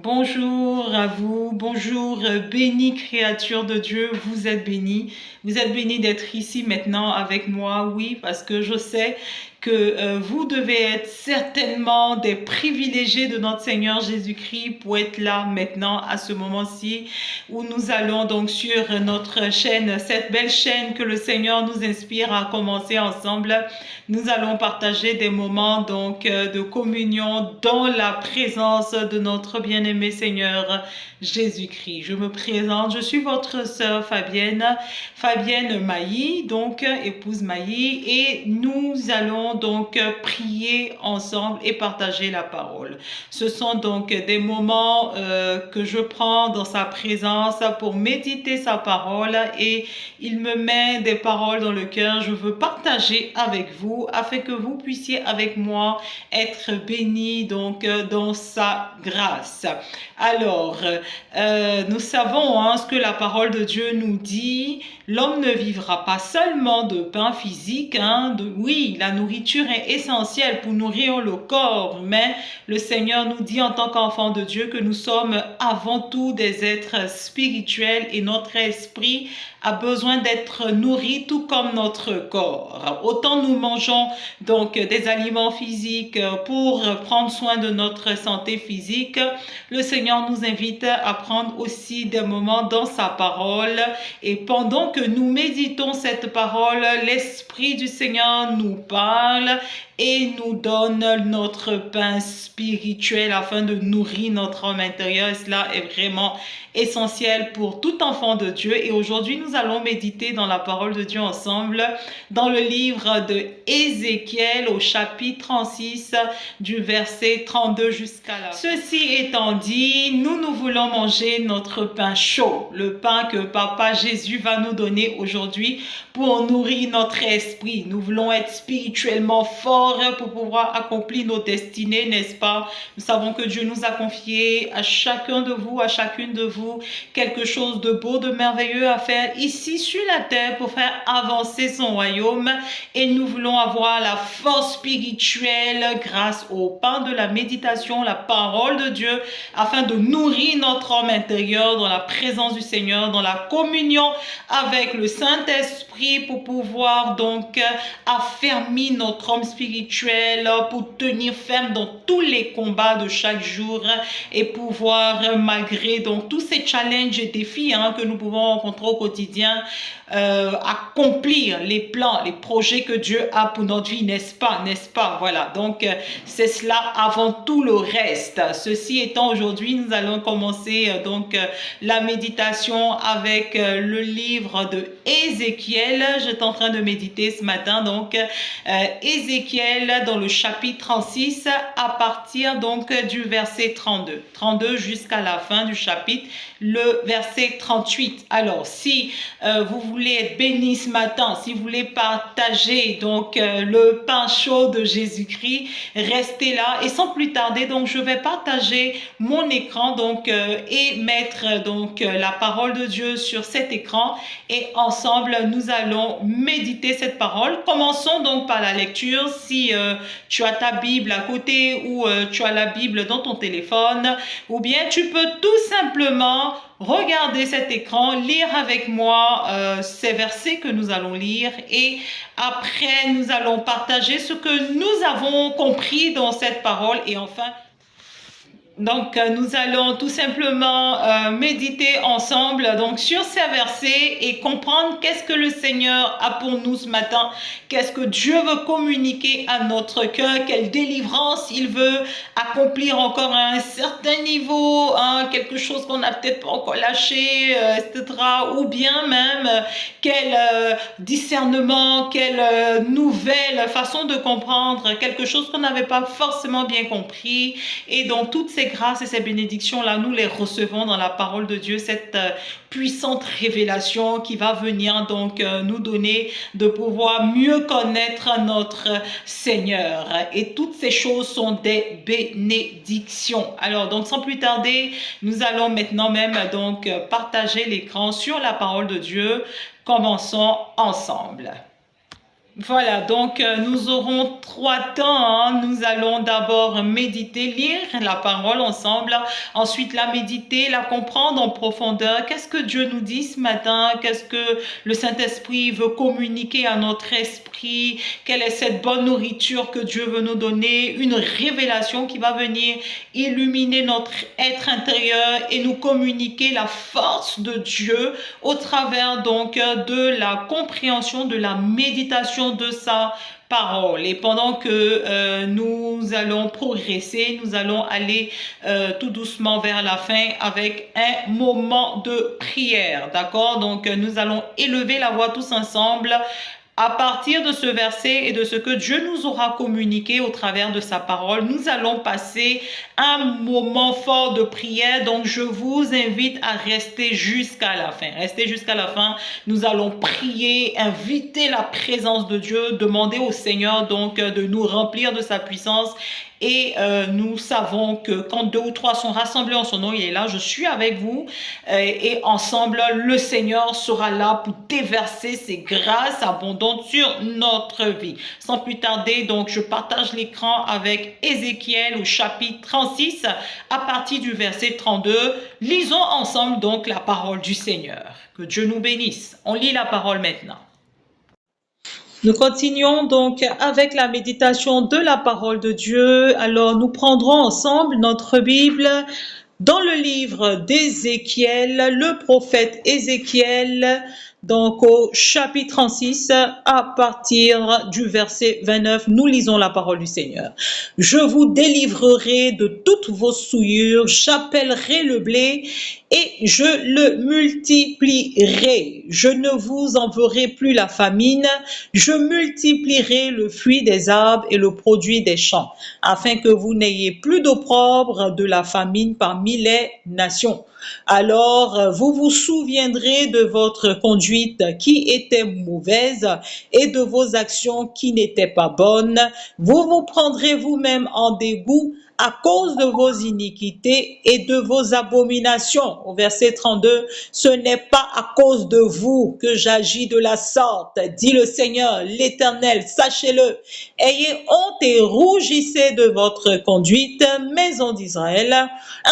Bonjour à vous, bonjour bénie créature de Dieu, vous êtes bénie. Vous êtes bénie d'être ici maintenant avec moi, oui, parce que je sais que vous devez être certainement des privilégiés de notre Seigneur Jésus-Christ pour être là maintenant à ce moment-ci où nous allons donc sur notre chaîne, cette belle chaîne que le Seigneur nous inspire à commencer ensemble. Nous allons partager des moments donc de communion dans la présence de notre bien-aimé Seigneur Jésus-Christ. Je me présente, je suis votre sœur Fabienne Mailly, donc épouse Mailly, et nous allons donc prier ensemble et partager la parole. Ce sont donc des moments que je prends dans sa présence pour méditer sa parole et il me met des paroles dans le cœur. Je veux partager avec vous afin que vous puissiez avec moi être bénis donc dans sa grâce. Alors, nous savons ce que la parole de Dieu nous dit. L'homme ne vivra pas seulement de pain physique. Oui, la nourriture est essentielle pour nourrir le corps, mais le Seigneur nous dit en tant qu'enfants de Dieu que nous sommes avant tout des êtres spirituels et notre esprit a besoin d'être nourri tout comme notre corps. Autant nous mangeons donc des aliments physiques pour prendre soin de notre santé physique, le Seigneur nous invite à prendre aussi des moments dans sa parole et pendant que nous méditons cette parole, l'Esprit du Seigneur nous parle et nous donne notre pain spirituel afin de nourrir notre homme intérieur. Et cela est vraiment essentiel pour tout enfant de Dieu. Et aujourd'hui, nous allons méditer dans la parole de Dieu ensemble, dans le livre de Ézéchiel au chapitre 36, du verset 32 jusqu'à là. Ceci étant dit, nous voulons manger notre pain chaud, le pain que Papa Jésus va nous donner aujourd'hui pour nourrir notre esprit. Nous voulons être spirituellement forts pour pouvoir accomplir nos destinées, n'est-ce pas? Nous savons que Dieu nous a confié à chacun de vous, à chacune de vous, quelque chose de beau, de merveilleux à faire ici sur la terre pour faire avancer son royaume. Et nous voulons avoir la force spirituelle grâce au pain de la méditation, la parole de Dieu, afin de nourrir notre homme intérieur dans la présence du Seigneur, dans la communion avec le Saint-Esprit pour pouvoir donc affermir notre homme spirituel, pour tenir ferme dans tous les combats de chaque jour et pouvoir, malgré donc tous ces challenges et défis que nous pouvons rencontrer au quotidien, accomplir les plans, les projets que Dieu a pour notre vie, n'est-ce pas? Voilà, donc c'est cela avant tout le reste. Ceci étant, aujourd'hui, nous allons commencer donc la méditation avec le livre de Ézéchiel. J'étais en train de méditer ce matin, donc Ézéchiel dans le chapitre 36 à partir donc du verset 32 jusqu'à la fin du chapitre, le verset 38. Alors, si vous voulez être béni ce matin, si vous voulez partager donc le pain chaud de Jésus-Christ, restez là et sans plus tarder, donc je vais partager mon écran donc et mettre donc la parole de Dieu sur cet écran et ensemble nous allons méditer cette parole. Commençons donc par la lecture. Si tu as ta Bible à côté ou tu as la Bible dans ton téléphone, ou bien tu peux tout simplement regarder cet écran, lire avec moi ces versets que nous allons lire et après nous allons partager ce que nous avons compris dans cette parole et enfin donc, nous allons tout simplement méditer ensemble donc sur ces versets et comprendre qu'est-ce que le Seigneur a pour nous ce matin, qu'est-ce que Dieu veut communiquer à notre cœur, quelle délivrance il veut accomplir encore à un certain niveau, quelque chose qu'on n'a peut-être pas encore lâché, etc. Ou bien même quel discernement, quelle nouvelle façon de comprendre quelque chose qu'on n'avait pas forcément bien compris. Et donc, toutes ces grâces et ces bénédictions-là, nous les recevons dans la parole de Dieu, cette puissante révélation qui va venir donc nous donner de pouvoir mieux connaître notre Seigneur. Et toutes ces choses sont des bénédictions. Alors, donc, sans plus tarder, nous allons maintenant même donc partager l'écran sur la parole de Dieu. Commençons ensemble. Voilà, donc nous aurons 3 temps, hein. Nous allons d'abord méditer, lire la parole ensemble, ensuite la méditer, la comprendre en profondeur. Qu'est-ce que Dieu nous dit ce matin? Qu'est-ce que le Saint-Esprit veut communiquer à notre esprit? Quelle est cette bonne nourriture que Dieu veut nous donner? Une révélation qui va venir illuminer notre être intérieur et nous communiquer la force de Dieu au travers donc de la compréhension, de la méditation de sa parole. Et pendant que nous allons progresser, nous allons aller tout doucement vers la fin avec un moment de prière. D'accord? Donc nous allons élever la voix tous ensemble à partir de ce verset et de ce que Dieu nous aura communiqué au travers de sa parole. Nous allons passer un moment fort de prière. Donc je vous invite à rester jusqu'à la fin. Restez jusqu'à la fin. Nous allons prier, inviter la présence de Dieu, demander au Seigneur donc de nous remplir de sa puissance. Et nous savons que quand 2 ou 3 sont rassemblés en son nom, il est là, je suis avec vous. Et ensemble, le Seigneur sera là pour déverser ses grâces abondantes sur notre vie. Sans plus tarder, donc je partage l'écran avec Ézéchiel au chapitre 36 à partir du verset 32. Lisons ensemble donc la parole du Seigneur. Que Dieu nous bénisse. On lit la parole maintenant. Nous continuons donc avec la méditation de la parole de Dieu. Alors nous prendrons ensemble notre Bible dans le livre d'Ézéchiel, le prophète Ézéchiel, donc au chapitre 36, à partir du verset 29, nous lisons la parole du Seigneur. Je vous délivrerai de toutes vos souillures, j'appellerai le blé et je le multiplierai. Je ne vous enverrai plus la famine, je multiplierai le fruit des arbres et le produit des champs, afin que vous n'ayez plus d'opprobre de la famine parmi les nations. Alors vous vous souviendrez de votre conduite qui était mauvaise et de vos actions qui n'étaient pas bonnes. Vous vous prendrez vous-même en dégoût à cause de vos iniquités et de vos abominations. Au verset 32, ce n'est pas à cause de vous que j'agis de la sorte, dit le Seigneur, l'Éternel, sachez-le. Ayez honte et rougissez de votre conduite, maison d'Israël.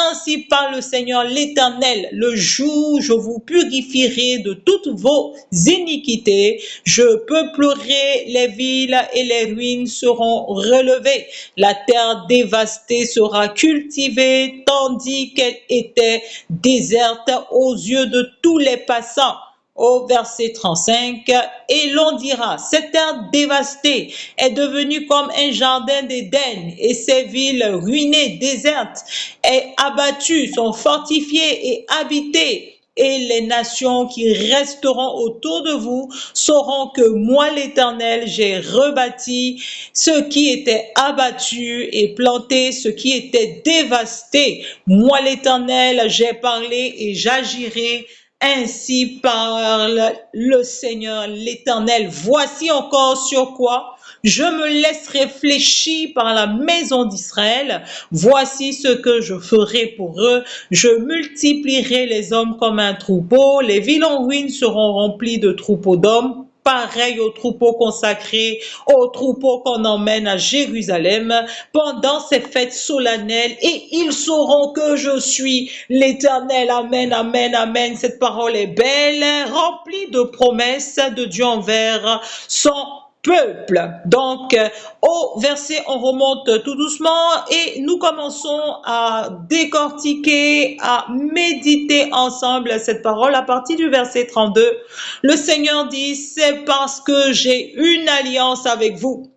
Ainsi parle le Seigneur, l'Éternel, le jour où je vous purifierai de toutes vos iniquités, je peuplerai les villes et les ruines seront relevées. La terre dévastée sera cultivée tandis qu'elle était déserte aux yeux de tous les passants. Au verset 35, et l'on dira, cette terre dévastée est devenue comme un jardin d'Éden et ces villes ruinées, désertes, et abattues, sont fortifiées et habitées. Et les nations qui resteront autour de vous sauront que moi, l'Éternel, j'ai rebâti ce qui était abattu et planté ce qui était dévasté. Moi, l'Éternel, j'ai parlé et j'agirai. Ainsi parle le Seigneur, l'Éternel. Voici encore sur quoi je me laisse réfléchir par la maison d'Israël. Voici ce que je ferai pour eux. Je multiplierai les hommes comme un troupeau. Les villes en ruine seront remplies de troupeaux d'hommes, pareil aux troupeaux consacrés, aux troupeaux qu'on emmène à Jérusalem pendant ces fêtes solennelles, et ils sauront que je suis l'Éternel. Amen, amen, amen. Cette parole est belle, remplie de promesses de Dieu envers son peuple. Donc, au verset, on remonte tout doucement et nous commençons à décortiquer, à méditer ensemble cette parole à partir du verset 32. Le Seigneur dit, c'est parce que j'ai une alliance avec vous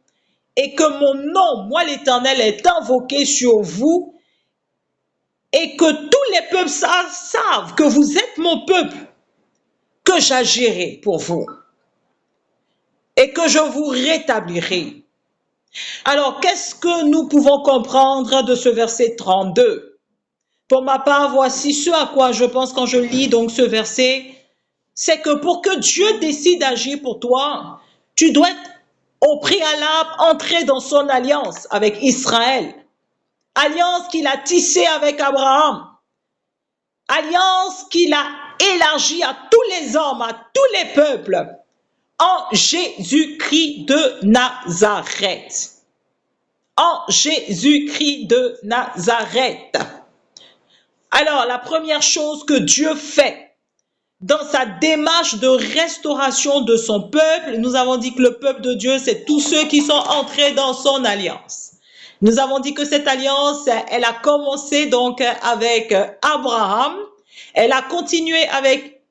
et que mon nom, moi l'Éternel, est invoqué sur vous et que tous les peuples savent que vous êtes mon peuple, que j'agirai pour vous et que je vous rétablirai. Alors, qu'est-ce que nous pouvons comprendre de ce verset 32? Pour ma part, voici ce à quoi je pense quand je lis donc ce verset, c'est que pour que Dieu décide d'agir pour toi, tu dois au préalable entrer dans son alliance avec Israël, alliance qu'il a tissée avec Abraham, alliance qu'il a élargie à tous les hommes, à tous les peuples, en Jésus-Christ de Nazareth. En Jésus-Christ de Nazareth. Alors, la première chose que Dieu fait dans sa démarche de restauration de son peuple, nous avons dit que le peuple de Dieu, c'est tous ceux qui sont entrés dans son alliance. Nous avons dit que cette alliance, elle a commencé donc avec Abraham, elle a continué avec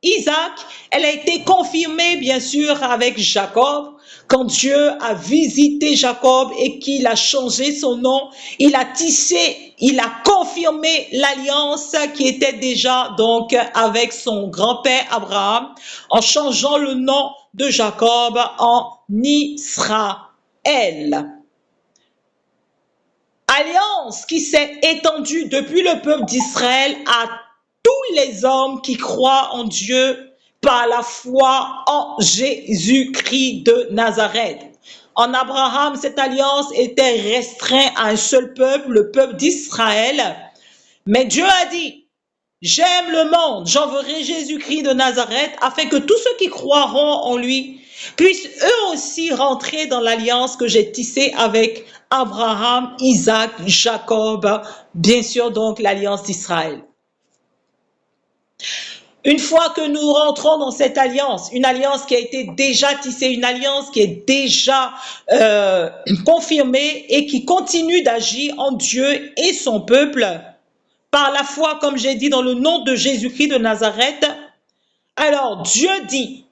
Isaac, elle a été confirmée bien sûr avec Jacob. Quand Dieu a visité Jacob et qu'il a changé son nom, il a tissé, il a confirmé l'alliance qui était déjà donc avec son grand-père Abraham en changeant le nom de Jacob en Israël. Alliance qui s'est étendue depuis le peuple d'Israël à tous les hommes qui croient en Dieu par la foi en Jésus-Christ de Nazareth. En Abraham, cette alliance était restreinte à un seul peuple, le peuple d'Israël. Mais Dieu a dit, j'aime le monde, j'enverrai Jésus-Christ de Nazareth afin que tous ceux qui croiront en lui puissent eux aussi rentrer dans l'alliance que j'ai tissée avec Abraham, Isaac, Jacob, bien sûr donc l'alliance d'Israël. Une fois que nous rentrons dans cette alliance, une alliance qui a été déjà tissée, une alliance qui est déjà confirmée et qui continue d'agir en Dieu et son peuple, par la foi, comme j'ai dit, dans le nom de Jésus-Christ de Nazareth, alors Dieu dit,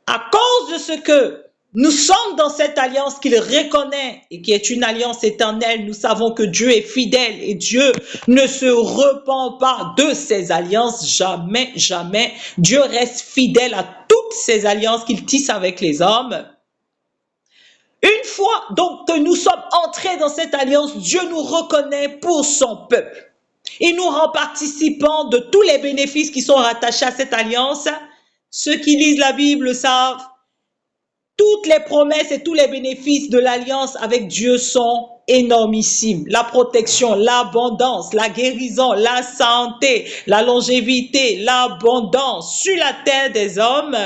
à cause de ce que nous sommes dans cette alliance qu'il reconnaît et qui est une alliance éternelle, nous savons que Dieu est fidèle et Dieu ne se repent pas de ses alliances, jamais, jamais. Dieu reste fidèle à toutes ses alliances qu'il tisse avec les hommes. Une fois donc que nous sommes entrés dans cette alliance, Dieu nous reconnaît pour son peuple. Il nous rend participants de tous les bénéfices qui sont rattachés à cette alliance. Ceux qui lisent la Bible le savent. Toutes les promesses et tous les bénéfices de l'alliance avec Dieu sont énormissimes. La protection, l'abondance, la guérison, la santé, la longévité, l'abondance sur la terre des hommes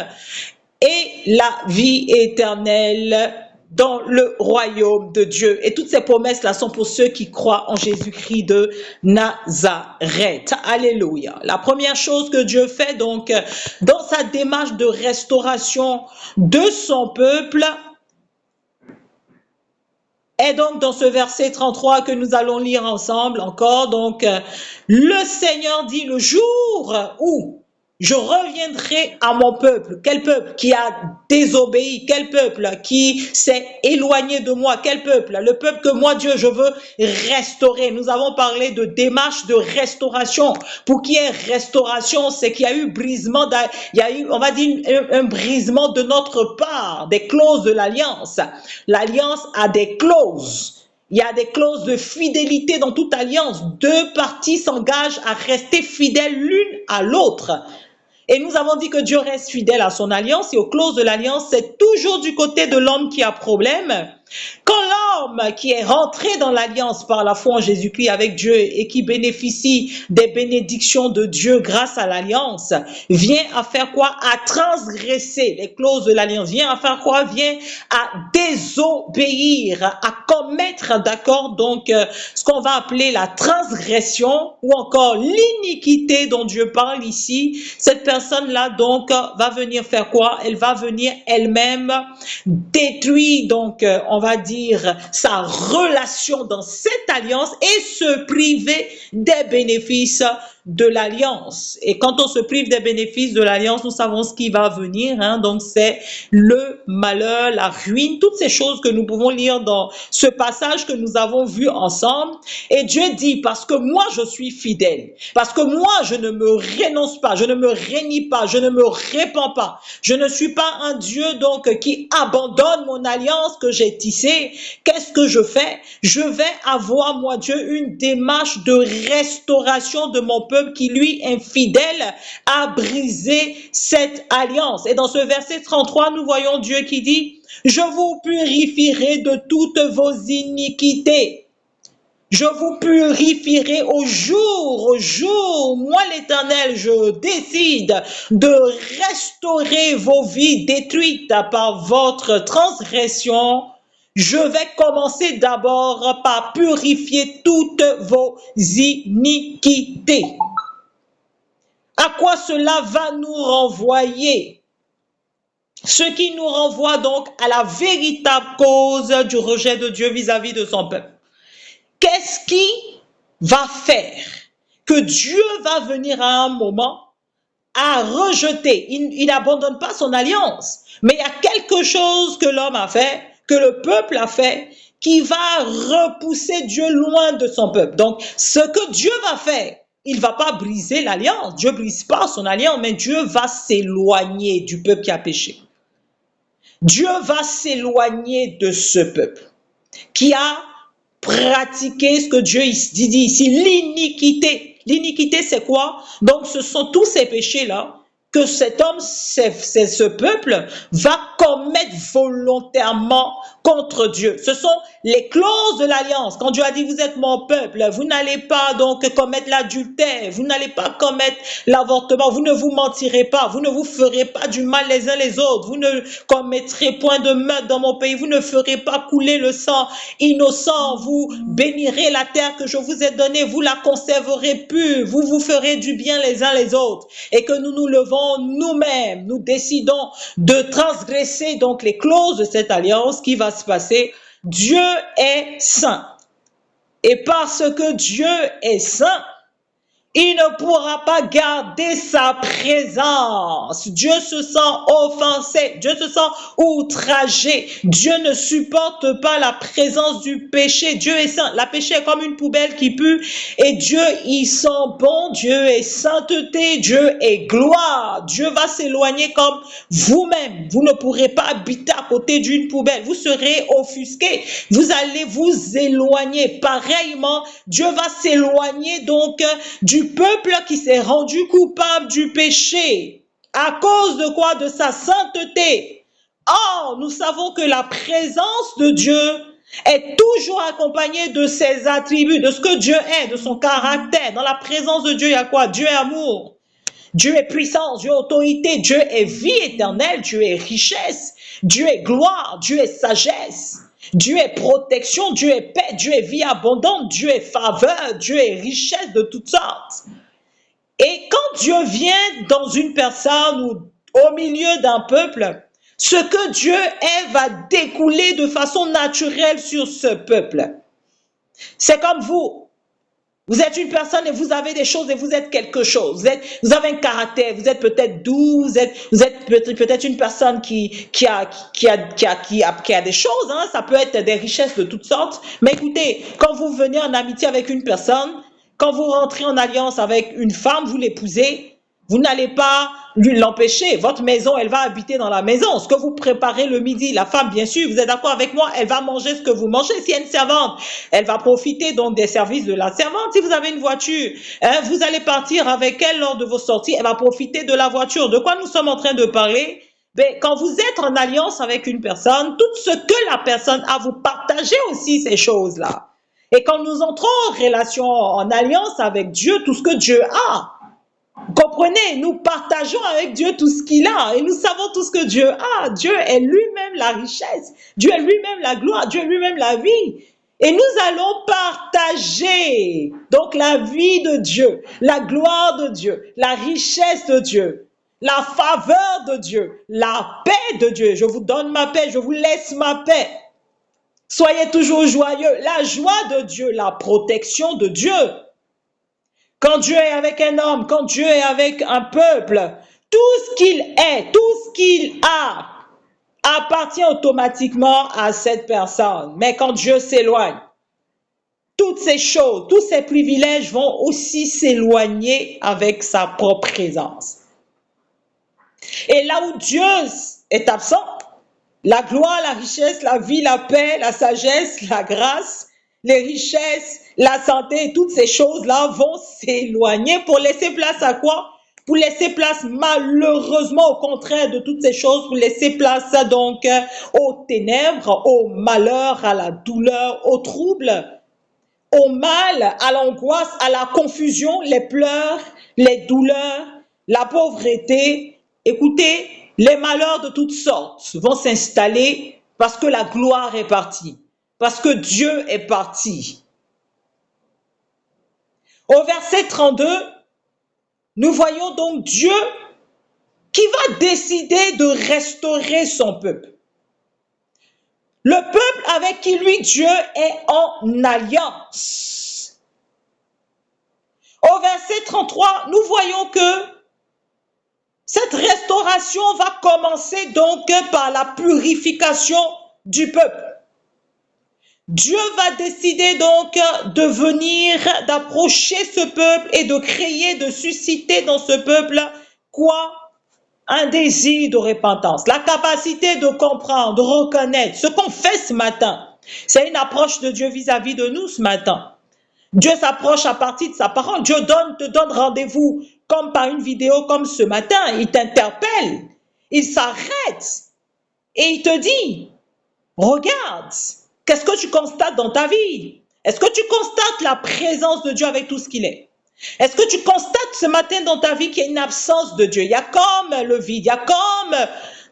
et la vie éternelle dans le royaume de Dieu. Et toutes ces promesses-là sont pour ceux qui croient en Jésus-Christ de Nazareth. Alléluia. La première chose que Dieu fait donc dans sa démarche de restauration de son peuple est donc dans ce verset 33 que nous allons lire ensemble encore. Donc, le Seigneur dit le jour où je reviendrai à mon peuple. Quel peuple qui a désobéi? Quel peuple qui s'est éloigné de moi? Quel peuple? Le peuple que moi, Dieu, je veux restaurer. Nous avons parlé de démarche de restauration. Pour qu'il y ait restauration, c'est qu'il y a eu brisement, il y a eu, on va dire, un brisement de notre part, des clauses de l'alliance. L'alliance a des clauses. Il y a des clauses de fidélité dans toute alliance. Deux parties s'engagent à rester fidèles l'une à l'autre. Et nous avons dit que Dieu reste fidèle à son alliance et aux clauses de l'alliance, c'est toujours du côté de l'homme qui a problème. Quand l'homme qui est rentré dans l'alliance par la foi en Jésus-Christ avec Dieu et qui bénéficie des bénédictions de Dieu grâce à l'alliance, vient à faire quoi? À transgresser les clauses de l'alliance. Vient à faire quoi? Vient à désobéir, à commettre, d'accord, donc ce qu'on va appeler la transgression ou encore l'iniquité dont Dieu parle ici. Cette personne-là donc va venir faire quoi? Elle va venir elle-même détruire donc on va dire sa relation dans cette alliance et se priver des bénéfices de l'alliance. Et quand on se prive des bénéfices de l'alliance, nous savons ce qui va venir, hein, donc c'est le malheur, la ruine, toutes ces choses que nous pouvons lire dans ce passage que nous avons vu ensemble. Et Dieu dit, parce que moi je suis fidèle, parce que moi je ne me renonce pas, je ne me renie pas, je ne me répands pas, je ne suis pas un Dieu donc qui abandonne mon alliance que j'ai tissée. Qu'est-ce que je fais? Je vais avoir, moi Dieu, une démarche de restauration de mon peuple qui lui infidèle a brisé cette alliance. Et dans ce verset 33, nous voyons Dieu qui dit, je vous purifierai de toutes vos iniquités. Je vous purifierai au jour. Moi, l'Éternel, je décide de restaurer vos vies détruites par votre transgression. Je vais commencer d'abord par purifier toutes vos iniquités. À quoi cela va nous renvoyer? Ce qui nous renvoie donc à la véritable cause du rejet de Dieu vis-à-vis de son peuple. Qu'est-ce qui va faire que Dieu va venir à un moment à rejeter? Il n'abandonne pas son alliance, mais il y a quelque chose que l'homme a fait, que le peuple a fait, qui va repousser Dieu loin de son peuple. Donc, ce que Dieu va faire, il ne va pas briser l'alliance. Dieu ne brise pas son alliance, mais Dieu va s'éloigner du peuple qui a péché. Dieu va s'éloigner de ce peuple qui a pratiqué ce que Dieu dit ici, l'iniquité. L'iniquité, c'est quoi? Donc, ce sont tous ces péchés-là que cet homme, ce peuple, va commettre volontairement contre Dieu. Ce sont les clauses de l'alliance. Quand Dieu a dit, vous êtes mon peuple, vous n'allez pas donc commettre l'adultère, vous n'allez pas commettre l'avortement, vous ne vous mentirez pas, vous ne vous ferez pas du mal les uns les autres, vous ne commettrez point de meurtre dans mon pays, vous ne ferez pas couler le sang innocent, vous bénirez la terre que je vous ai donnée, vous la conserverez pure, vous vous ferez du bien les uns les autres, et que nous nous levons nous-mêmes, nous décidons de transgresser donc les clauses de cette alliance, qui va se passer? Dieu est saint. Et parce que Dieu est saint, il ne pourra pas garder sa présence. Dieu se sent offensé, Dieu se sent outragé. Dieu ne supporte pas la présence du péché. Dieu est saint. La péché est comme une poubelle qui pue et Dieu, il sent bon. Dieu est sainteté, Dieu est gloire. Dieu va s'éloigner comme vous-même. Vous ne pourrez pas habiter à côté d'une poubelle. Vous serez offusqué. Vous allez vous éloigner. Pareillement, Dieu va s'éloigner donc du peuple qui s'est rendu coupable du péché. À cause de quoi? De sa sainteté. Or, nous savons que la présence de Dieu est toujours accompagnée de ses attributs, de ce que Dieu est, de son caractère. Dans la présence de Dieu, il y a quoi? Dieu est amour. Dieu est puissance, Dieu est autorité, Dieu est vie éternelle, Dieu est richesse, Dieu est gloire, Dieu est sagesse. Dieu est protection, Dieu est paix, Dieu est vie abondante, Dieu est faveur, Dieu est richesse de toutes sortes. Et quand Dieu vient dans une personne ou au milieu d'un peuple, ce que Dieu est va découler de façon naturelle sur ce peuple. C'est comme vous. Vous êtes une personne et vous avez des choses et vous êtes quelque chose. Vous avez un caractère, vous êtes peut-être doux, vous êtes peut-être une personne qui a des choses, hein, ça peut être des richesses de toutes sortes. Mais écoutez, quand vous venez en amitié avec une personne, quand vous rentrez en alliance avec une femme, vous l'épousez, vous n'allez pas l'empêcher. Votre maison, elle va habiter dans la maison. Ce que vous préparez le midi, la femme, bien sûr, vous êtes d'accord avec moi, elle va manger ce que vous mangez. S'il y a une servante, elle va profiter donc des services de la servante. Si vous avez une voiture, hein, vous allez partir avec elle lors de vos sorties, elle va profiter de la voiture. De quoi nous sommes en train de parler? Ben, quand vous êtes en alliance avec une personne, tout ce que la personne a, vous partagez aussi ces choses-là. Et quand nous entrons en relation, en alliance avec Dieu, tout ce que Dieu a, vous comprenez, nous partageons avec Dieu tout ce qu'il a et nous savons tout ce que Dieu a. Dieu est lui-même la richesse, Dieu est lui-même la gloire, Dieu est lui-même la vie. Et nous allons partager donc la vie de Dieu, la gloire de Dieu, la richesse de Dieu, la faveur de Dieu, la paix de Dieu. Je vous donne ma paix, je vous laisse ma paix. Soyez toujours joyeux. La joie de Dieu, la protection de Dieu. Quand Dieu est avec un homme, quand Dieu est avec un peuple, tout ce qu'il est, tout ce qu'il a, appartient automatiquement à cette personne. Mais quand Dieu s'éloigne, toutes ces choses, tous ces privilèges vont aussi s'éloigner avec sa propre présence. Et là où Dieu est absent, la gloire, la richesse, la vie, la paix, la sagesse, la grâce, les richesses, la santé, toutes ces choses-là vont s'éloigner pour laisser place à quoi? Pour laisser place malheureusement au contraire de toutes ces choses, pour laisser place donc aux ténèbres, au malheur, à la douleur, au trouble. au mal, à l'angoisse, à la confusion, les pleurs, les douleurs, la pauvreté. Écoutez, les malheurs de toutes sortes vont s'installer parce que la gloire est partie, parce que Dieu est parti. Au verset 32, nous voyons donc Dieu qui va décider de restaurer son peuple. Le peuple avec qui lui, Dieu est en alliance. Au verset 33, nous voyons que cette restauration va commencer donc par la purification du peuple. Dieu va décider donc de venir, d'approcher ce peuple et de créer, de susciter dans ce peuple quoi? Un désir de repentance, la capacité de comprendre, de reconnaître ce qu'on fait ce matin. C'est une approche de Dieu vis-à-vis de nous ce matin. Dieu s'approche à partir de sa parole. Dieu te donne rendez-vous comme par une vidéo comme ce matin. Il t'interpelle, il s'arrête et il te dit, regarde, qu'est-ce que tu constates dans ta vie? Est-ce que tu constates la présence de Dieu avec tout ce qu'il est? Est-ce que tu constates ce matin dans ta vie qu'il y a une absence de Dieu? Il y a comme le vide, il y a comme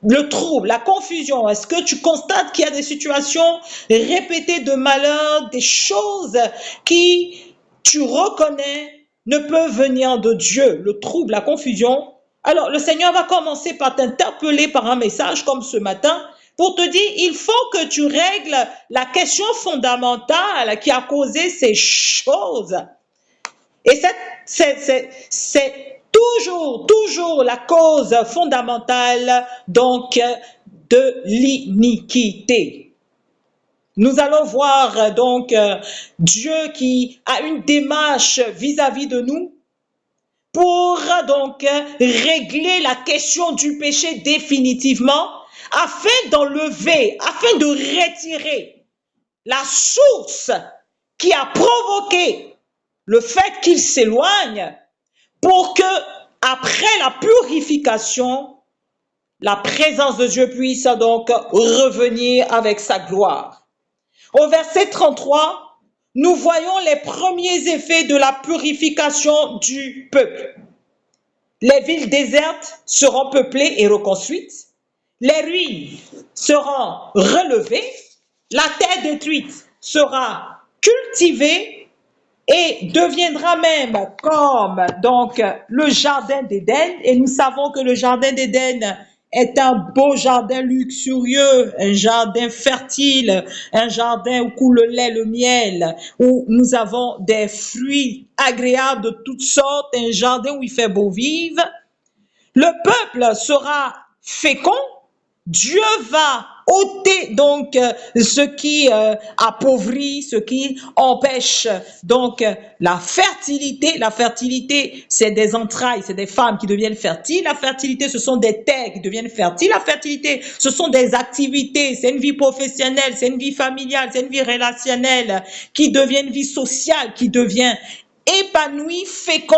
le trouble, la confusion. Est-ce que tu constates qu'il y a des situations répétées de malheur, des choses qui, tu reconnais, ne peuvent venir de Dieu, le trouble, la confusion? Alors, le Seigneur va commencer par t'interpeller par un message comme ce matin pour te dire, il faut que tu règles la question fondamentale qui a causé ces choses. Et c'est toujours la cause fondamentale donc de l'iniquité. Nous allons voir donc Dieu qui a une démarche vis-à-vis de nous pour donc régler la question du péché définitivement, afin d'enlever, afin de retirer la source qui a provoqué le fait qu'il s'éloigne, pour que, après la purification, la présence de Dieu puisse donc revenir avec sa gloire. Au verset 33, nous voyons les premiers effets de la purification du peuple. Les villes désertes seront peuplées et reconstruites, les ruines seront relevées, la terre détruite sera cultivée, et deviendra même comme donc le jardin d'Éden. Et nous savons que le jardin d'Éden est un beau jardin luxurieux, un jardin fertile, un jardin où coule le lait, le miel, où nous avons des fruits agréables de toutes sortes, un jardin où il fait beau vivre. Le peuple sera fécond. Dieu va ôter donc ce qui appauvrit, ce qui empêche donc la fertilité. La fertilité, c'est des entrailles, c'est des femmes qui deviennent fertiles. La fertilité, ce sont des terres qui deviennent fertiles. La fertilité, ce sont des activités, c'est une vie professionnelle, c'est une vie familiale, c'est une vie relationnelle qui devient une vie sociale, qui devient épanouie, fécond.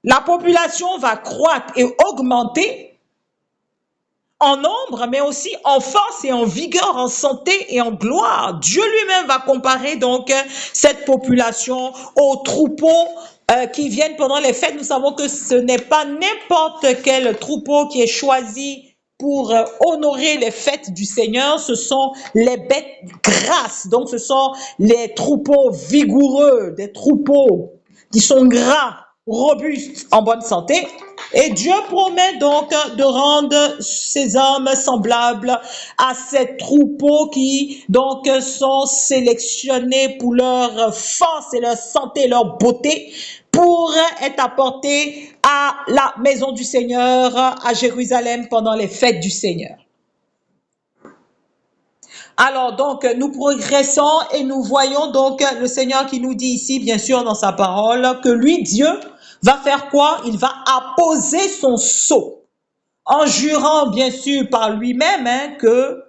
La population va croître et augmenter en nombre, mais aussi en force et en vigueur, en santé et en gloire. Dieu lui-même va comparer donc cette population aux troupeaux qui viennent pendant les fêtes. Nous savons que ce n'est pas n'importe quel troupeau qui est choisi pour honorer les fêtes du Seigneur. Ce sont les bêtes grasses, donc ce sont les troupeaux vigoureux, des troupeaux qui sont gras, robustes, en bonne santé. Et Dieu promet donc de rendre ces hommes semblables à ces troupeaux qui donc sont sélectionnés pour leur force et leur santé, leur beauté, pour être apportés à la maison du Seigneur à Jérusalem pendant les fêtes du Seigneur. Alors donc nous progressons et nous voyons donc le Seigneur qui nous dit ici, bien sûr dans sa parole, que lui, Dieu, va faire quoi? Il va apposer son sceau, en jurant bien sûr par lui-même que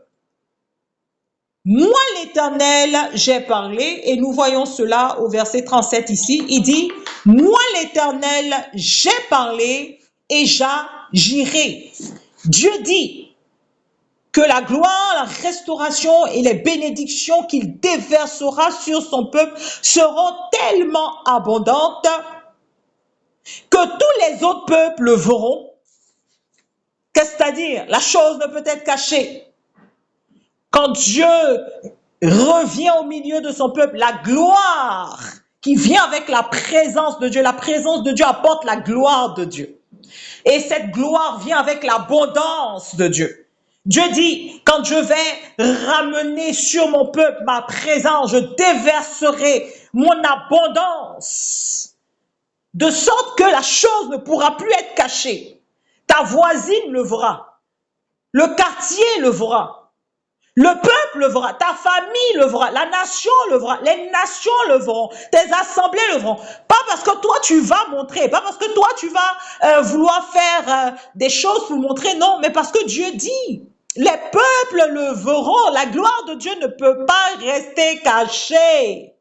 moi l'Éternel j'ai parlé, et nous voyons cela au verset 37 ici, il dit, moi l'Éternel j'ai parlé et j'agirai. Dieu dit que la gloire, la restauration et les bénédictions qu'il déversera sur son peuple seront tellement abondantes que tous les autres peuples le verront. Qu'est-ce à dire? La chose ne peut être cachée. Quand Dieu revient au milieu de son peuple, la gloire qui vient avec la présence de Dieu apporte la gloire de Dieu. Et cette gloire vient avec l'abondance de Dieu. Dieu dit, quand je vais ramener sur mon peuple ma présence, je déverserai mon abondance, de sorte que la chose ne pourra plus être cachée. Ta voisine le verra, le quartier le verra, le peuple le verra, ta famille le verra, la nation le verra, les nations le verront, tes assemblées le verront. Pas parce que toi tu vas montrer, pas parce que toi tu vas vouloir faire des choses pour montrer, non, mais parce que Dieu dit, les peuples le verront, la gloire de Dieu ne peut pas rester cachée.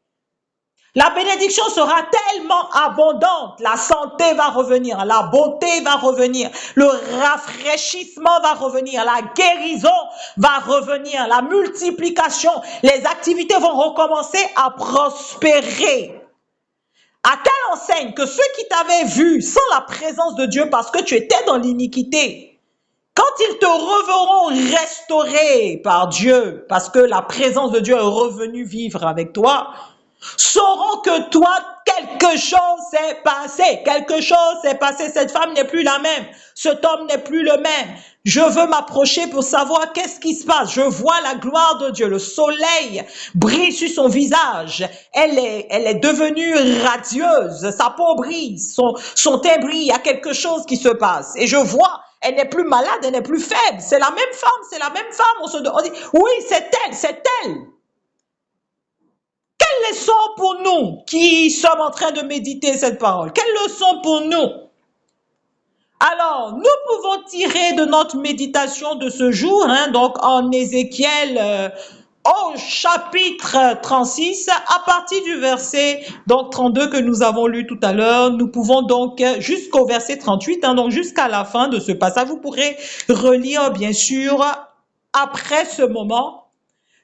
La bénédiction sera tellement abondante, la santé va revenir, la beauté va revenir, le rafraîchissement va revenir, la guérison va revenir, la multiplication, les activités vont recommencer à prospérer. À telle enseigne que ceux qui t'avaient vu sans la présence de Dieu parce que tu étais dans l'iniquité, quand ils te reverront restauré par Dieu, parce que la présence de Dieu est revenue vivre avec toi, sauront que toi, quelque chose s'est passé. Quelque chose s'est passé. Cette femme n'est plus la même. Cet homme n'est plus le même. Je veux m'approcher pour savoir qu'est-ce qui se passe. Je vois la gloire de Dieu. Le soleil brille sur son visage. Elle est devenue radieuse. Sa peau brille. Son teint brille. Il y a quelque chose qui se passe. Et je vois, elle n'est plus malade, elle n'est plus faible. C'est la même femme, c'est la même femme. On dit, oui, c'est elle, c'est elle. Quelle leçon pour nous qui sommes en train de méditer cette parole? Quelle leçon pour nous? Alors, nous pouvons tirer de notre méditation de ce jour, donc en Ézéchiel au chapitre 36, à partir du verset donc 32 que nous avons lu tout à l'heure, nous pouvons donc jusqu'au verset 38, donc jusqu'à la fin de ce passage. Vous pourrez relire bien sûr après ce moment.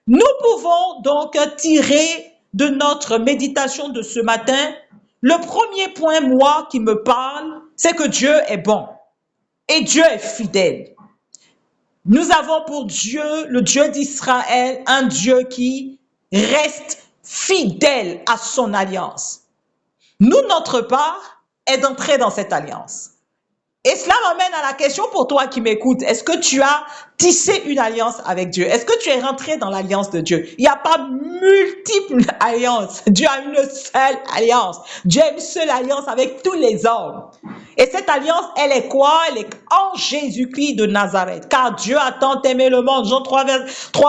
Nous pouvons donc tirer de notre méditation de ce matin, le premier point, moi, qui me parle, c'est que Dieu est bon et Dieu est fidèle. Nous avons pour Dieu, le Dieu d'Israël, un Dieu qui reste fidèle à son alliance. Nous, notre part, est d'entrer dans cette alliance. Et cela m'amène à la question pour toi qui m'écoutes. Est-ce que tu as tissé une alliance avec Dieu? Est-ce que tu es rentré dans l'alliance de Dieu? Il n'y a pas multiples alliances. Dieu a une seule alliance. Dieu a une seule alliance avec tous les hommes. Et cette alliance, elle est quoi? Elle est en Jésus-Christ de Nazareth. Car Dieu a tant aimé le monde. Jean 3,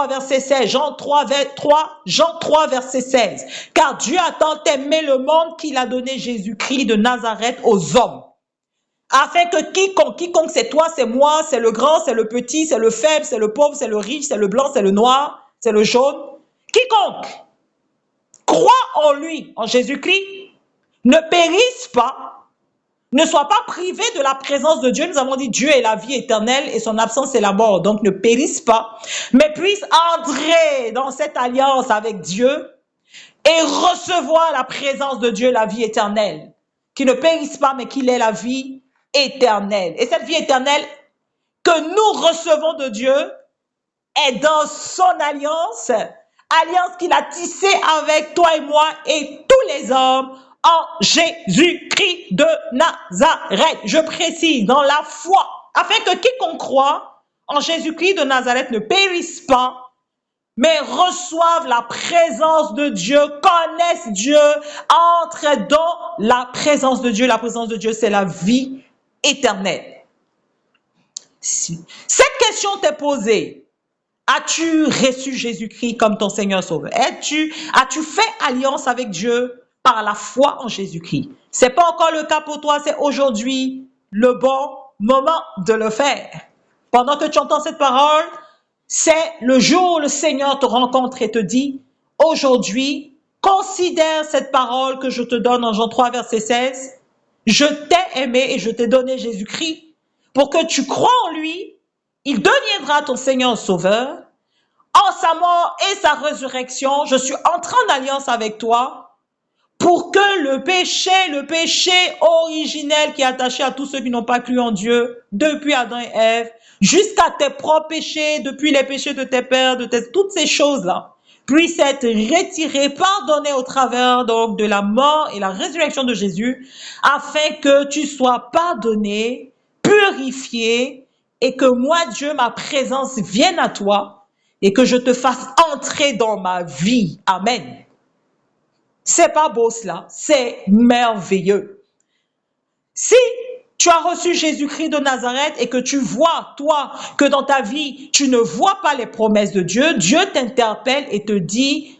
verset 16. Jean 3, verset 16. Car Dieu a tant aimé le monde qu'il a donné Jésus-Christ de Nazareth aux hommes. Afin que quiconque c'est toi, c'est moi, c'est le grand, c'est le petit, c'est le faible, c'est le pauvre, c'est le riche, c'est le blanc, c'est le noir, c'est le jaune. Quiconque croit en lui, en Jésus-Christ, ne périsse pas, ne soit pas privé de la présence de Dieu. Nous avons dit Dieu est la vie éternelle et son absence est la mort. Donc ne périsse pas, mais puisse entrer dans cette alliance avec Dieu et recevoir la présence de Dieu, la vie éternelle. Qui ne périsse pas, mais qu'il ait la vie éternelle. Et cette vie éternelle que nous recevons de Dieu est dans son alliance qu'il a tissée avec toi et moi et tous les hommes en Jésus-Christ de Nazareth. Je précise, dans la foi, afin que quiconque croit en Jésus-Christ de Nazareth ne périsse pas, mais reçoivent la présence de Dieu, connaissent Dieu, entrent dans la présence de Dieu. La présence de Dieu, c'est la vie éternelle. Cette question t'est posée. As-tu reçu Jésus-Christ comme ton Seigneur Sauveur? As-tu fait alliance avec Dieu par la foi en Jésus-Christ? Ce n'est pas encore le cas pour toi, c'est aujourd'hui le bon moment de le faire. Pendant que tu entends cette parole, c'est le jour où le Seigneur te rencontre et te dit, aujourd'hui, considère cette parole que je te donne en Jean 3, verset 16. Je t'ai aimé et je t'ai donné Jésus-Christ pour que tu crois en lui il deviendra ton Seigneur Sauveur. En sa mort et sa résurrection, je suis entré en alliance avec toi pour que le péché originel qui est attaché à tous ceux qui n'ont pas cru en Dieu, depuis Adam et Ève, jusqu'à tes propres péchés, depuis les péchés de tes pères, toutes ces choses-là, puissent être retirées, pardonnées au travers donc de la mort et la résurrection de Jésus, afin que tu sois pardonné, purifié, et que moi, Dieu, ma présence vienne à toi, et que je te fasse entrer dans ma vie. Amen. C'est pas beau cela, c'est merveilleux. Si tu as reçu Jésus-Christ de Nazareth et que tu vois, toi, que dans ta vie, tu ne vois pas les promesses de Dieu, Dieu t'interpelle et te dit,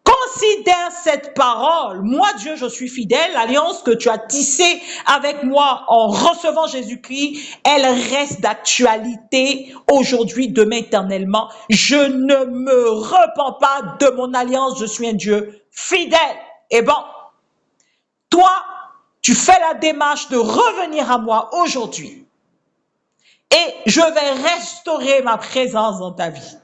considère cette parole. Moi, Dieu, je suis fidèle. L'alliance que tu as tissée avec moi en recevant Jésus-Christ, elle reste d'actualité aujourd'hui, demain, éternellement. Je ne me repens pas de mon alliance. Je suis un Dieu fidèle. Et bon, toi, tu fais la démarche de revenir à moi aujourd'hui. Et je vais restaurer ma présence dans ta vie.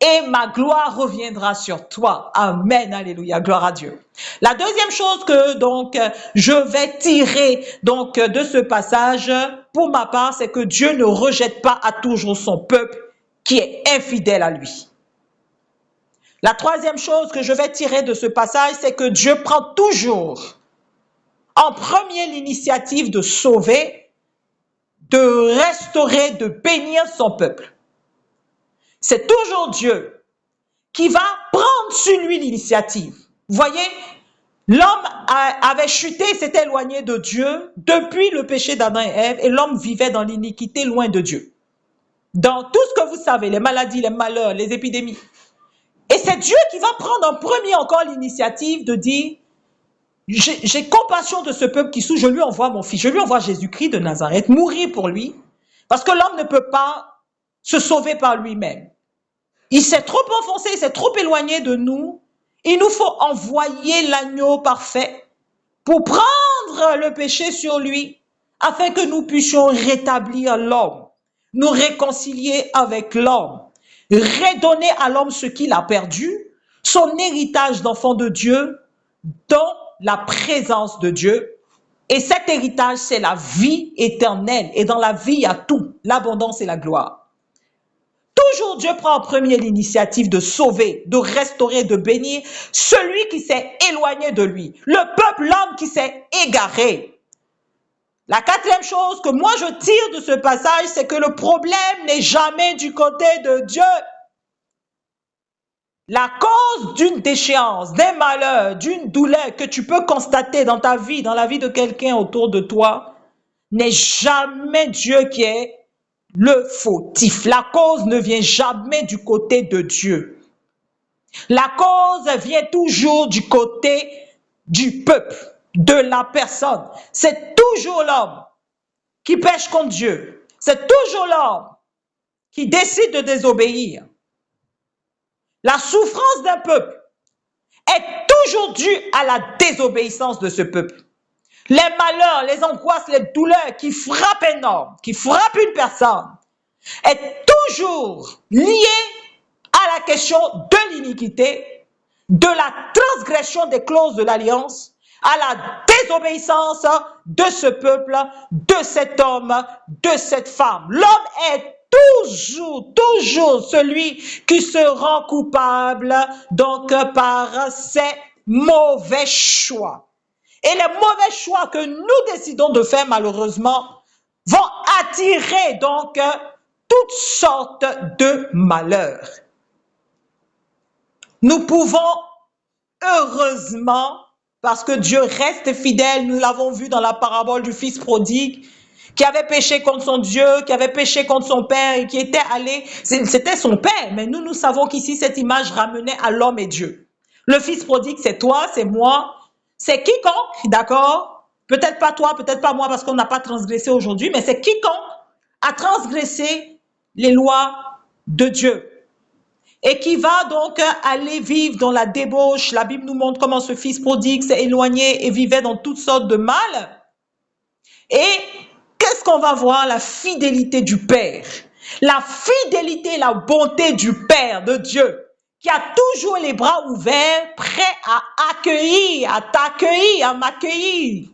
Et ma gloire reviendra sur toi. Amen, alléluia, gloire à Dieu. La deuxième chose que donc je vais tirer donc de ce passage, pour ma part, c'est que Dieu ne rejette pas à toujours son peuple qui est infidèle à lui. La troisième chose que je vais tirer de ce passage, c'est que Dieu prend toujours en premier l'initiative de sauver, de restaurer, de bénir son peuple. C'est toujours Dieu qui va prendre sur lui l'initiative. Vous voyez, l'homme avait chuté, s'était éloigné de Dieu depuis le péché d'Adam et Ève, et l'homme vivait dans l'iniquité loin de Dieu. Dans tout ce que vous savez, les maladies, les malheurs, les épidémies. Et c'est Dieu qui va prendre en premier encore l'initiative de dire, j'ai compassion de ce peuple qui souffre, je lui envoie mon fils, je lui envoie Jésus-Christ de Nazareth, mourir pour lui, parce que l'homme ne peut pas se sauver par lui-même. Il s'est trop enfoncé, il s'est trop éloigné de nous. Il nous faut envoyer l'agneau parfait pour prendre le péché sur lui, afin que nous puissions rétablir l'homme, nous réconcilier avec l'homme, redonner à l'homme ce qu'il a perdu, son héritage d'enfant de Dieu, dans la présence de Dieu. Et cet héritage, c'est la vie éternelle. Et dans la vie, il y a tout, l'abondance et la gloire. Toujours Dieu prend en premier l'initiative de sauver, de restaurer, de bénir celui qui s'est éloigné de lui. Le peuple, l'homme qui s'est égaré. La quatrième chose que moi je tire de ce passage, c'est que le problème n'est jamais du côté de Dieu. La cause d'une déchéance, d'un malheur, d'une douleur que tu peux constater dans ta vie, dans la vie de quelqu'un autour de toi, n'est jamais Dieu qui est le fautif. La cause ne vient jamais du côté de Dieu. La cause vient toujours du côté du peuple, de la personne. C'est toujours l'homme qui pêche contre Dieu. C'est toujours l'homme qui décide de désobéir. La souffrance d'un peuple est toujours due à la désobéissance de ce peuple. Les malheurs, les angoisses, les douleurs qui frappent un homme, qui frappent une personne, est toujours lié à la question de l'iniquité, de la transgression des clauses de l'alliance, à la désobéissance de ce peuple, de cet homme, de cette femme. L'homme est toujours celui qui se rend coupable donc par ses mauvais choix. Et les mauvais choix que nous décidons de faire, malheureusement, vont attirer donc toutes sortes de malheurs. Nous pouvons, heureusement, parce que Dieu reste fidèle, nous l'avons vu dans la parabole du fils prodigue, qui avait péché contre son Dieu, qui avait péché contre son père et qui était allé, c'était son père, mais nous savons qu'ici, cette image ramenait à l'homme et Dieu. Le fils prodigue, c'est toi, c'est moi, c'est quiconque, d'accord? Peut-être pas toi, peut-être pas moi, parce qu'on n'a pas transgressé aujourd'hui, mais c'est quiconque a transgressé les lois de Dieu et qui va donc aller vivre dans la débauche. La Bible nous montre comment ce fils prodigue s'est éloigné et vivait dans toutes sortes de mal. Et qu'est-ce qu'on va voir la fidélité du Père. La fidélité et la bonté du Père, de Dieu, qui a toujours les bras ouverts, prêt à accueillir, à t'accueillir, à m'accueillir.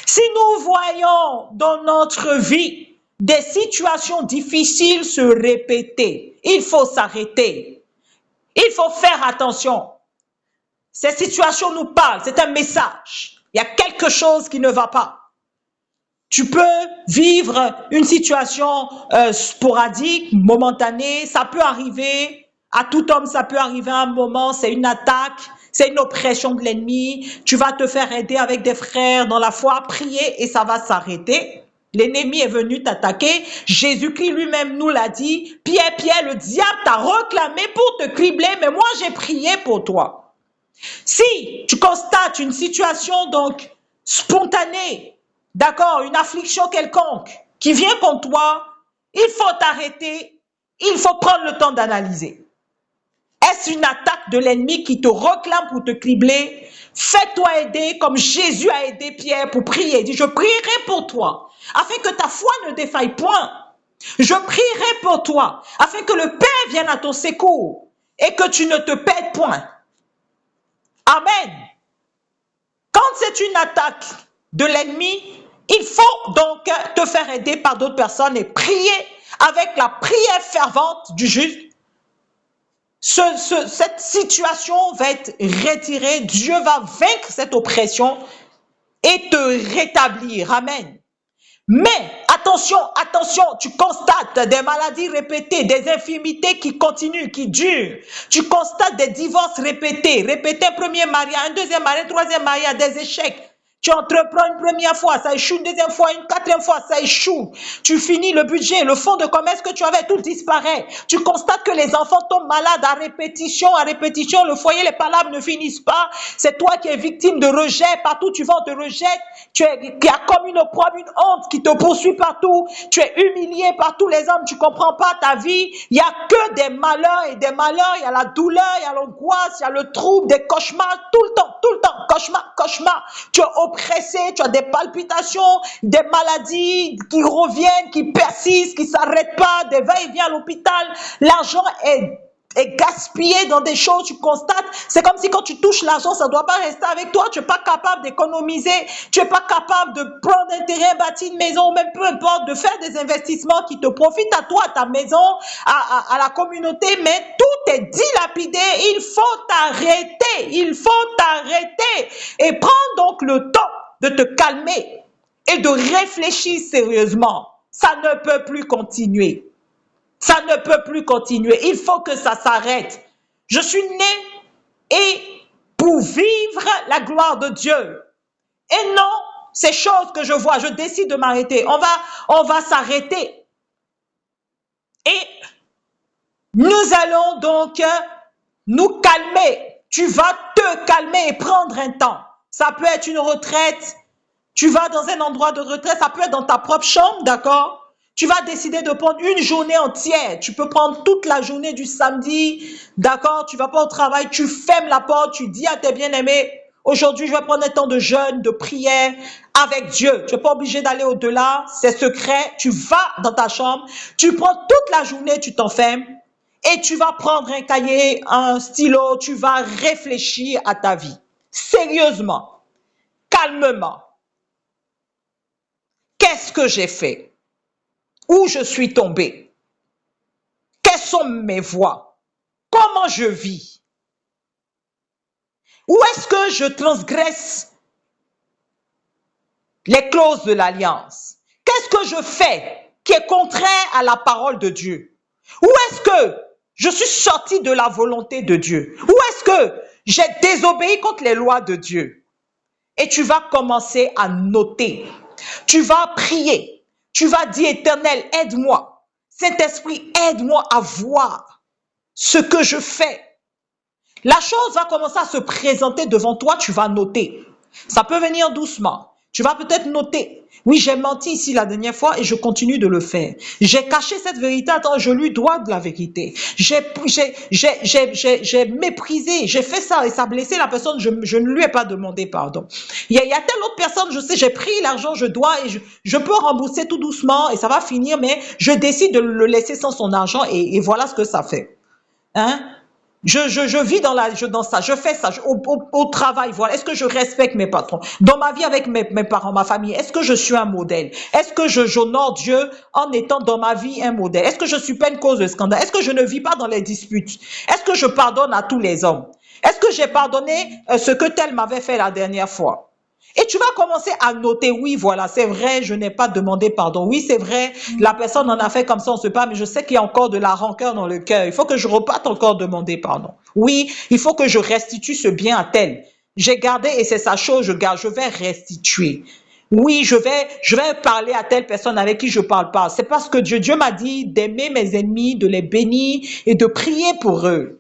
Si nous voyons dans notre vie des situations difficiles se répéter, il faut s'arrêter. Il faut faire attention. Ces situations nous parlent, c'est un message. Il y a quelque chose qui ne va pas. Tu peux vivre une situation sporadique, momentanée, ça peut arriver, à tout homme ça peut arriver à un moment, c'est une attaque, c'est une oppression de l'ennemi, tu vas te faire aider avec des frères dans la foi, prier et ça va s'arrêter. L'ennemi est venu t'attaquer, Jésus-Christ lui-même nous l'a dit, Pierre, le diable t'a réclamé pour te cribler, mais moi j'ai prié pour toi. Si tu constates une situation donc spontanée, d'accord, une affliction quelconque qui vient contre toi, il faut t'arrêter, il faut prendre le temps d'analyser. Est-ce une attaque de l'ennemi qui te réclame pour te cribler? Fais-toi aider comme Jésus a aidé Pierre pour prier. Il dit, je prierai pour toi, afin que ta foi ne défaille point. Je prierai pour toi, afin que le Père vienne à ton secours et que tu ne te perdes point. Amen. Quand c'est une attaque de l'ennemi, il faut donc te faire aider par d'autres personnes et prier avec la prière fervente du juste. Cette situation va être retirée. Dieu va vaincre cette oppression et te rétablir. Amen. Mais attention, tu constates des maladies répétées, des infirmités qui continuent, qui durent. Tu constates des divorces répétés, un premier mariage, un deuxième mariage, un troisième mariage, des échecs. Tu entreprends une première fois, ça échoue, une deuxième fois, une quatrième fois, ça échoue. Tu finis le budget, le fonds de commerce que tu avais, tout disparaît. Tu constates que les enfants tombent malades à répétition, le foyer, les palabres ne finissent pas. C'est toi qui es victime de rejet, partout tu vas, on te rejette. Tu as comme une opprobre, une honte qui te poursuit partout. Tu es humilié par tous les hommes, tu ne comprends pas ta vie. Il n'y a que des malheurs et des malheurs. Il y a la douleur, il y a l'angoisse, il y a le trouble, des cauchemars, tout le temps, cauchemar. Tu es oppressé, tu as des palpitations, des maladies qui reviennent, qui persistent, qui ne s'arrêtent pas, des va-et-vient à l'hôpital. L'argent est gaspillé dans des choses, tu constates. C'est comme si quand tu touches l'argent, ça ne doit pas rester avec toi. Tu n'es pas capable d'économiser, tu n'es pas capable de prendre un terrain, bâtir une maison, ou même peu importe, de faire des investissements qui te profitent à toi, à ta maison, à la communauté, mais tout est dilapidé. Il faut t'arrêter et prendre donc le temps de te calmer et de réfléchir sérieusement. Ça ne peut plus continuer. Ça ne peut plus continuer. Il faut que ça s'arrête. Je suis né et pour vivre la gloire de Dieu. Et non, ces choses que je vois, je décide de m'arrêter. On va s'arrêter. Et nous allons donc nous calmer. Tu vas te calmer et prendre un temps. Ça peut être une retraite. Tu vas dans un endroit de retraite. Ça peut être dans ta propre chambre, d'accord? Tu vas décider de prendre une journée entière. Tu peux prendre toute la journée du samedi, d'accord? Tu ne vas pas au travail, tu fermes la porte, tu dis à tes bien-aimés, aujourd'hui, je vais prendre un temps de jeûne, de prière avec Dieu. Tu n'es pas obligé d'aller au-delà, c'est secret. Tu vas dans ta chambre, tu prends toute la journée, tu t'enfermes et tu vas prendre un cahier, un stylo, tu vas réfléchir à ta vie. Sérieusement, calmement. Qu'est-ce que j'ai fait? Où je suis tombé? Quelles sont mes voies? Comment je vis? Où est-ce que je transgresse les clauses de l'alliance? Qu'est-ce que je fais qui est contraire à la parole de Dieu? Où est-ce que je suis sorti de la volonté de Dieu? Où est-ce que j'ai désobéi contre les lois de Dieu? Et tu vas commencer à noter. Tu vas prier. Tu vas dire, Éternel, aide-moi. Saint-Esprit, aide-moi à voir ce que je fais. La chose va commencer à se présenter devant toi, tu vas noter. Ça peut venir doucement. Tu vas peut-être noter. Oui, j'ai menti ici la dernière fois et je continue de le faire. J'ai caché cette vérité, attends, je lui dois de la vérité. J'ai méprisé, j'ai fait ça et ça a blessé la personne, je ne lui ai pas demandé pardon. Il y a telle autre personne, je sais, j'ai pris l'argent, je dois et je peux rembourser tout doucement et ça va finir, mais je décide de le laisser sans son argent et voilà ce que ça fait. Hein? Je vis dans ça, je fais ça, au travail, voilà. Est-ce que je respecte mes patrons? Dans ma vie avec mes parents, ma famille, est-ce que je suis un modèle? Est-ce que j'honore Dieu en étant dans ma vie un modèle? Est-ce que je suis pas une cause de scandale? Est-ce que je ne vis pas dans les disputes? Est-ce que je pardonne à tous les hommes? Est-ce que j'ai pardonné ce que tel m'avait fait la dernière fois? Et tu vas commencer à noter, oui, voilà, c'est vrai, je n'ai pas demandé pardon. Oui, c'est vrai, la personne en a fait comme ça, on ne sait pas, mais je sais qu'il y a encore de la rancœur dans le cœur. Il faut que je reparte encore demander pardon. Oui, il faut que je restitue ce bien à tel. J'ai gardé et c'est sa chose, je garde, je vais restituer. Oui, je vais parler à telle personne avec qui je parle pas. C'est parce que Dieu m'a dit d'aimer mes ennemis, de les bénir et de prier pour eux.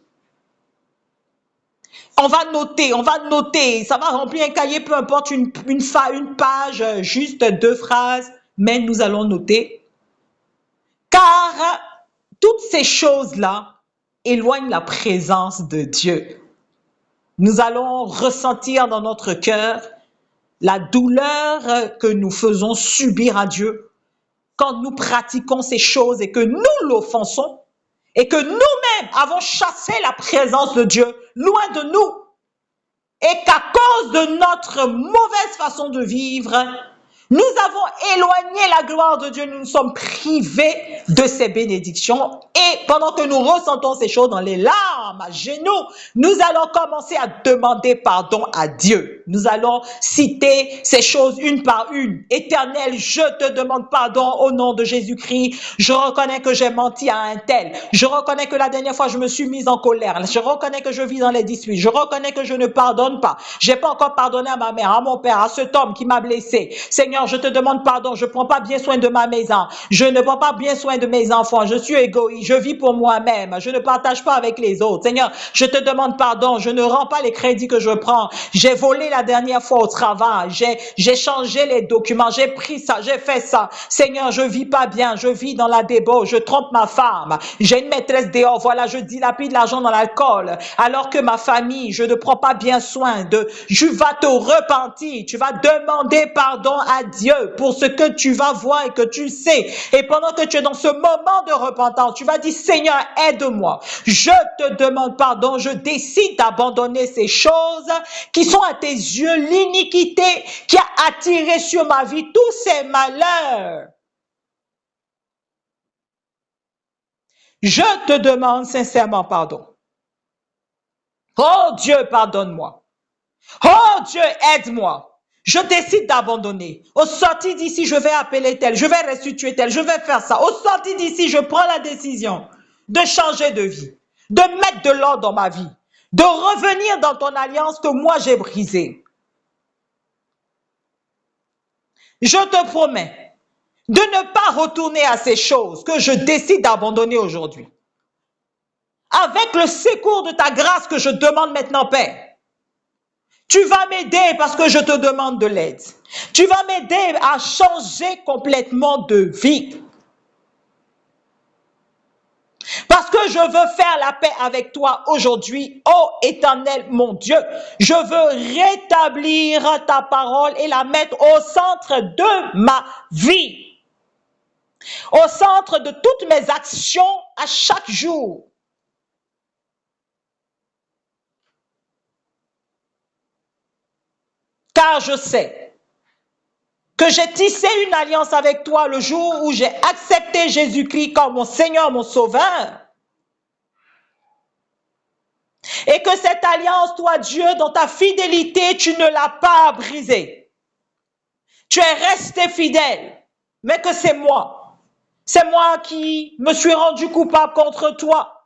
On va noter, ça va remplir un cahier, peu importe, une page, juste 2 phrases, mais nous allons noter. Car toutes ces choses-là éloignent la présence de Dieu. Nous allons ressentir dans notre cœur la douleur que nous faisons subir à Dieu quand nous pratiquons ces choses et que nous l'offensons et que nous-mêmes avons chassé la présence de Dieu loin de nous. Et qu'à cause de notre mauvaise façon de vivre, nous avons éloigné la gloire de Dieu, nous nous sommes privés de ses bénédictions. Et pendant que nous ressentons ces choses dans les larmes, à genoux, nous allons commencer à demander pardon à Dieu. Nous allons citer ces choses une par une. Éternel, je te demande pardon au nom de Jésus-Christ. Je reconnais que j'ai menti à un tel. Je reconnais que la dernière fois, je me suis mise en colère. Je reconnais que je vis dans les disputes. Je reconnais que je ne pardonne pas. J'ai pas encore pardonné à ma mère, à mon père, à cet homme qui m'a blessé. Seigneur, je te demande pardon. Je prends pas bien soin de ma maison. Je ne prends pas bien soin de mes enfants. Je suis égoïste. Je vis pour moi-même. Je ne partage pas avec les autres. Seigneur, je te demande pardon. Je ne rends pas les crédits que je prends. J'ai volé la dernière fois au travail. J'ai changé les documents. J'ai pris ça. J'ai fait ça. Seigneur, je vis pas bien. Je vis dans la débauche. Je trompe ma femme. J'ai une maîtresse dehors. Voilà, je dilapide l'argent dans l'alcool. Alors que ma famille, je ne prends pas bien soin de. Tu vas te repentir. Tu vas demander pardon à Dieu pour ce que tu vas voir et que tu sais. Et pendant que tu es dans ce moment de repentance, tu vas dire, Seigneur, aide-moi. Je te demande pardon. Je décide d'abandonner ces choses qui sont à tes yeux l'iniquité qui a attiré sur ma vie tous ces malheurs. Je te demande sincèrement pardon. Oh Dieu, pardonne-moi. Oh Dieu, aide-moi. Je décide d'abandonner. Au sortir d'ici, je vais appeler tel, je vais restituer tel, je vais faire ça. Au sortir d'ici, je prends la décision de changer de vie, de mettre de l'ordre dans ma vie, de revenir dans ton alliance que moi j'ai brisée. Je te promets de ne pas retourner à ces choses que je décide d'abandonner aujourd'hui. Avec le secours de ta grâce que je demande maintenant, Père, tu vas m'aider parce que je te demande de l'aide. Tu vas m'aider à changer complètement de vie. Parce que je veux faire la paix avec toi aujourd'hui, ô Éternel mon Dieu. Je veux rétablir ta parole et la mettre au centre de ma vie. Au centre de toutes mes actions à chaque jour. Car je sais que j'ai tissé une alliance avec toi le jour où j'ai accepté Jésus-Christ comme mon Seigneur, mon Sauveur. Et que cette alliance, toi Dieu, dans ta fidélité, tu ne l'as pas brisée. Tu es resté fidèle, mais que c'est moi. C'est moi qui me suis rendu coupable contre toi.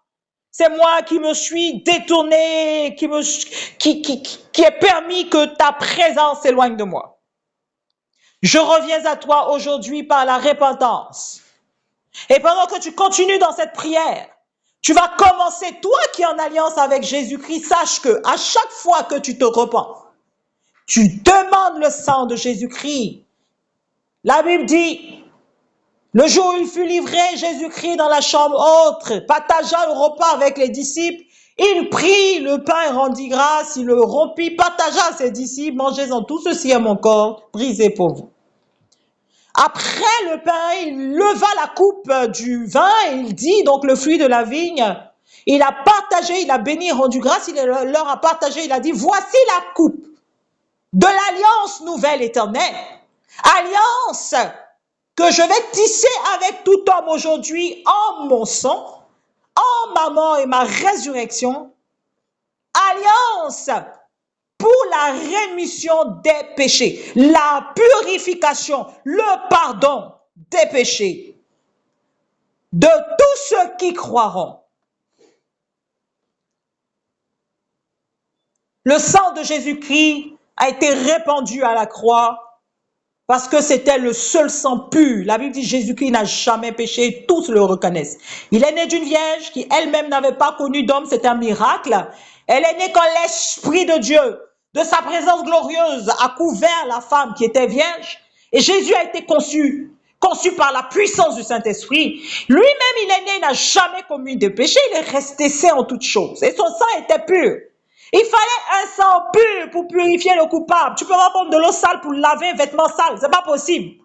C'est moi qui me suis détourné, qui ai permis que ta présence s'éloigne de moi. Je reviens à toi aujourd'hui par la repentance. Et pendant que tu continues dans cette prière, tu vas commencer, toi qui es en alliance avec Jésus-Christ, sache que à chaque fois que tu te repens, Tu demandes le sang de Jésus-Christ. La Bible dit, le jour où il fut livré, Jésus-Christ dans la chambre haute, partagea le repas avec les disciples. Il prit le pain et rendit grâce, il le rompit, partagea à ses disciples, mangez-en tout, ceci est mon corps, brisé pour vous. Après le pain, il leva la coupe du vin et il dit, donc le fruit de la vigne, il a partagé, il a béni, rendu grâce, il leur a partagé, il a dit, voici la coupe de l'alliance nouvelle éternelle, alliance que je vais tisser avec tout homme aujourd'hui en mon sang, en ma mort et ma résurrection, alliance pour la rémission des péchés, la purification, le pardon des péchés de tous ceux qui croiront. Le sang de Jésus-Christ a été répandu à la croix parce que c'était le seul sang pur. La Bible dit Jésus-Christ n'a jamais péché, tous le reconnaissent. Il est né d'une vierge qui elle-même n'avait pas connu d'homme, c'est un miracle. Elle est née quand l'Esprit de Dieu, de sa présence glorieuse, a couvert la femme qui était vierge. Et Jésus a été conçu par la puissance du Saint-Esprit. Lui-même, il est né, il n'a jamais commis de péché, il est resté saint en toutes choses. Et son sang était pur. Il fallait un sang pur pour purifier le coupable. Tu peux pas prendre de l'eau sale pour laver un vêtement sale, c'est pas possible.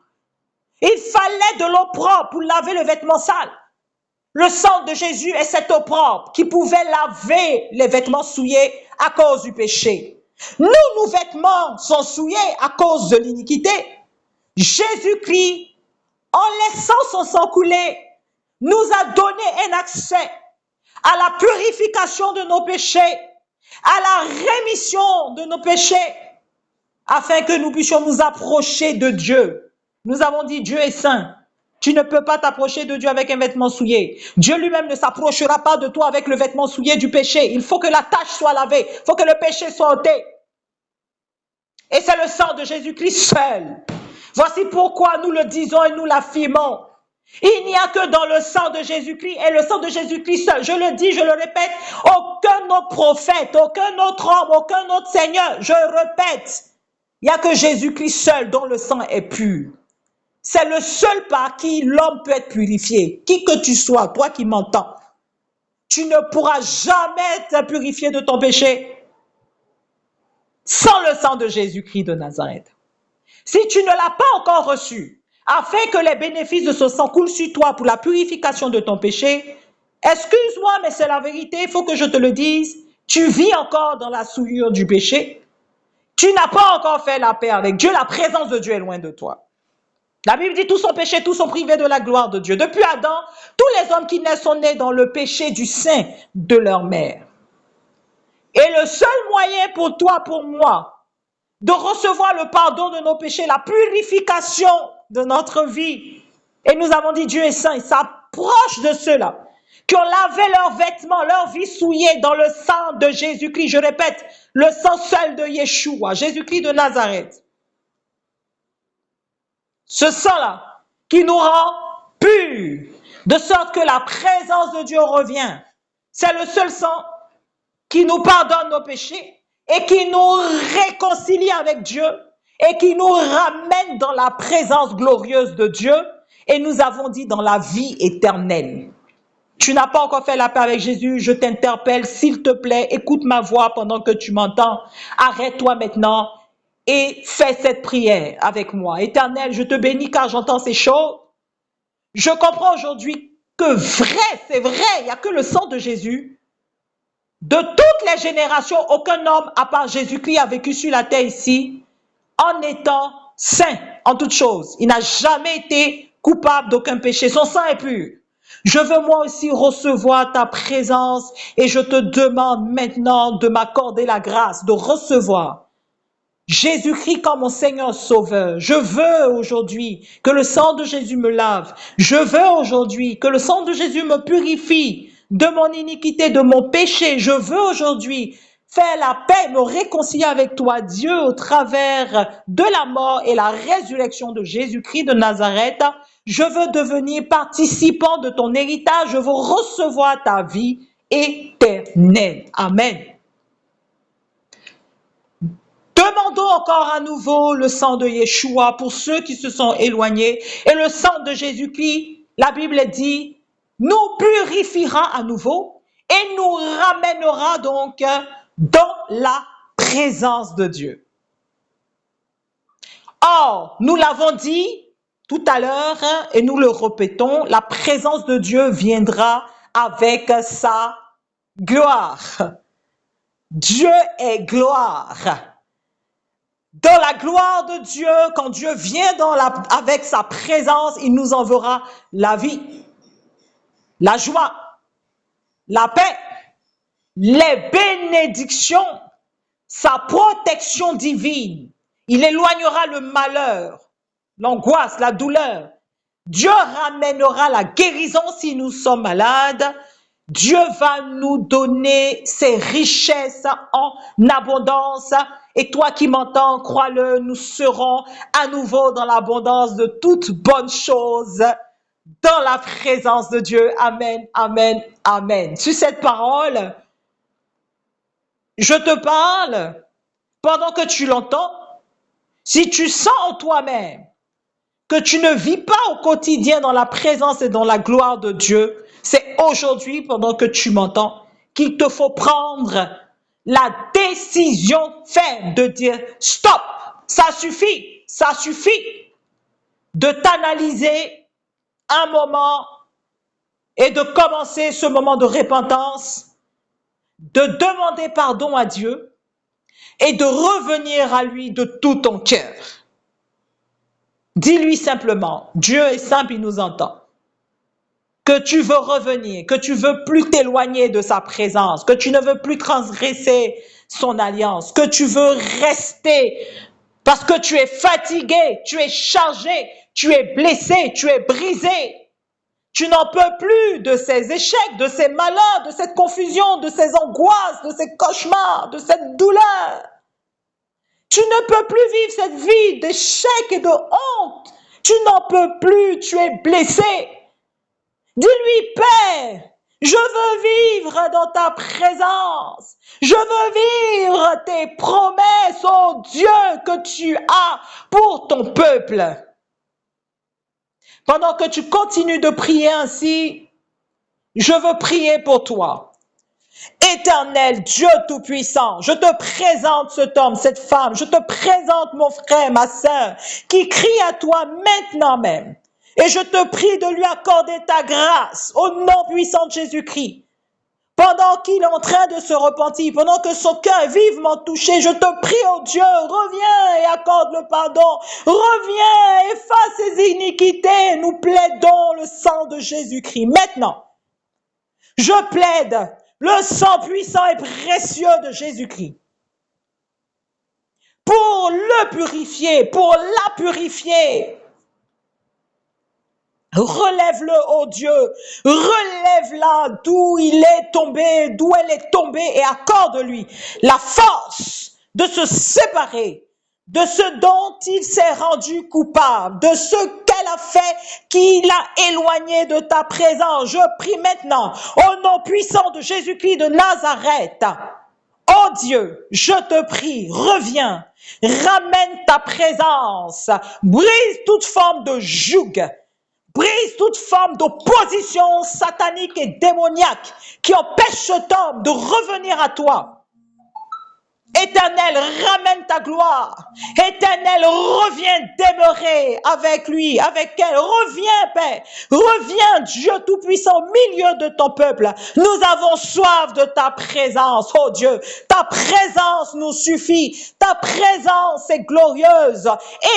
Il fallait de l'eau propre pour laver le vêtement sale. Le sang de Jésus est cette eau propre qui pouvait laver les vêtements souillés à cause du péché. Nous, nos vêtements sont souillés à cause de l'iniquité. Jésus-Christ, en laissant son sang couler, nous a donné un accès à la purification de nos péchés, à la rémission de nos péchés, afin que nous puissions nous approcher de Dieu. Nous avons dit Dieu est saint. Tu ne peux pas t'approcher de Dieu avec un vêtement souillé. Dieu lui-même ne s'approchera pas de toi avec le vêtement souillé du péché. Il faut que la tache soit lavée. Il faut que le péché soit ôté. Et c'est le sang de Jésus-Christ seul. Voici pourquoi nous le disons et nous l'affirmons. Il n'y a que dans le sang de Jésus-Christ et le sang de Jésus-Christ seul. Je le dis, je le répète, aucun autre prophète, aucun autre homme, aucun autre Seigneur, je répète, il n'y a que Jésus-Christ seul dont le sang est pur. C'est le seul par qui l'homme peut être purifié. Qui que tu sois, toi qui m'entends, tu ne pourras jamais te purifier de ton péché sans le sang de Jésus-Christ de Nazareth. Si tu ne l'as pas encore reçu, afin que les bénéfices de ce sang coulent sur toi pour la purification de ton péché, excuse-moi, mais c'est la vérité, il faut que je te le dise, tu vis encore dans la souillure du péché, tu n'as pas encore fait la paix avec Dieu, la présence de Dieu est loin de toi. La Bible dit tous sont péchés, tous sont privés de la gloire de Dieu. Depuis Adam, tous les hommes qui naissent sont nés dans le péché du sein de leur mère. Et le seul moyen pour toi, pour moi, de recevoir le pardon de nos péchés, la purification de notre vie. Et nous avons dit Dieu est saint, il s'approche de ceux-là qui ont lavé leurs vêtements, leur vie souillée dans le sang de Jésus-Christ. Je répète, le sang seul de Yeshua, Jésus-Christ de Nazareth. Ce sang-là qui nous rend purs, de sorte que la présence de Dieu revient. C'est le seul sang qui nous pardonne nos péchés et qui nous réconcilie avec Dieu et qui nous ramène dans la présence glorieuse de Dieu. Et nous avons dit dans la vie éternelle. Tu n'as pas encore fait la paix avec Jésus, je t'interpelle, s'il te plaît, écoute ma voix pendant que tu m'entends. Arrête-toi maintenant et fais cette prière avec moi. Éternel, je te bénis car j'entends ces choses. Je comprends aujourd'hui que c'est vrai, il n'y a que le sang de Jésus. De toutes les générations, aucun homme à part Jésus-Christ a vécu sur la terre ici en étant saint en toutes choses. Il n'a jamais été coupable d'aucun péché. Son sang est pur. Je veux moi aussi recevoir ta présence et je te demande maintenant de m'accorder la grâce de recevoir Jésus-Christ comme mon Seigneur Sauveur. Je veux aujourd'hui que le sang de Jésus me lave. Je veux aujourd'hui que le sang de Jésus me purifie de mon iniquité, de mon péché. Je veux aujourd'hui faire la paix, me réconcilier avec toi, Dieu, au travers de la mort et la résurrection de Jésus-Christ de Nazareth. Je veux devenir participant de ton héritage. Je veux recevoir ta vie éternelle. Amen. Demandons encore à nouveau le sang de Yeshua pour ceux qui se sont éloignés. Et le sang de Jésus-Christ, la Bible dit, nous purifiera à nouveau et nous ramènera donc dans la présence de Dieu. Or, nous l'avons dit tout à l'heure et nous le répétons, la présence de Dieu viendra avec sa gloire. Dieu est gloire. Dans la gloire de Dieu, quand Dieu vient avec sa présence, il nous enverra la vie, la joie, la paix, les bénédictions, sa protection divine. Il éloignera le malheur, l'angoisse, la douleur. Dieu ramènera la guérison si nous sommes malades. Dieu va nous donner ses richesses en abondance. Et toi qui m'entends, crois-le, nous serons à nouveau dans l'abondance de toutes bonnes choses, dans la présence de Dieu. Amen, amen, amen. Sur cette parole, je te parle pendant que tu l'entends. Si tu sens en toi-même que tu ne vis pas au quotidien dans la présence et dans la gloire de Dieu, c'est aujourd'hui, pendant que tu m'entends, qu'il te faut prendre la décision ferme de dire stop, ça suffit de t'analyser un moment et de commencer ce moment de repentance, de demander pardon à Dieu et de revenir à lui de tout ton cœur. Dis-lui simplement, Dieu est simple, il nous entend, que tu veux revenir, que tu veux plus t'éloigner de sa présence, que tu ne veux plus transgresser son alliance, que tu veux rester parce que tu es fatigué, tu es chargé, tu es blessé, tu es brisé. Tu n'en peux plus de ces échecs, de ces malheurs, de cette confusion, de ces angoisses, de ces cauchemars, de cette douleur. Tu ne peux plus vivre cette vie d'échec et de honte. Tu n'en peux plus, tu es blessé. Dis-lui, Père, je veux vivre dans ta présence. Je veux vivre tes promesses, oh Dieu, que tu as pour ton peuple. Pendant que tu continues de prier ainsi, je veux prier pour toi. Éternel Dieu Tout-Puissant, je te présente cet homme, cette femme, je te présente mon frère, ma sœur, qui crie à toi maintenant même. Et je te prie de lui accorder ta grâce au nom puissant de Jésus-Christ. Pendant qu'il est en train de se repentir, pendant que son cœur est vivement touché, je te prie, oh Dieu, reviens et accorde le pardon. Reviens, efface ses iniquités. Nous plaidons le sang de Jésus-Christ. Maintenant, je plaide le sang puissant et précieux de Jésus-Christ pour le purifier, pour la purifier. Relève-le, oh Dieu, relève-la d'où il est tombé, d'où elle est tombée et accorde-lui la force de se séparer de ce dont il s'est rendu coupable, de ce qu'elle a fait qui l'a éloigné de ta présence. Je prie maintenant au nom puissant de Jésus-Christ de Nazareth. Oh Dieu, je te prie, reviens, ramène ta présence, brise toute forme de joug. Brise toute forme d'opposition satanique et démoniaque qui empêche cet homme de revenir à toi. Éternel, ramène ta gloire. Éternel, reviens demeurer avec lui, avec elle. Reviens, Père. Reviens, Dieu Tout-Puissant, au milieu de ton peuple. Nous avons soif de ta présence, oh Dieu. Ta présence nous suffit. Ta présence est glorieuse.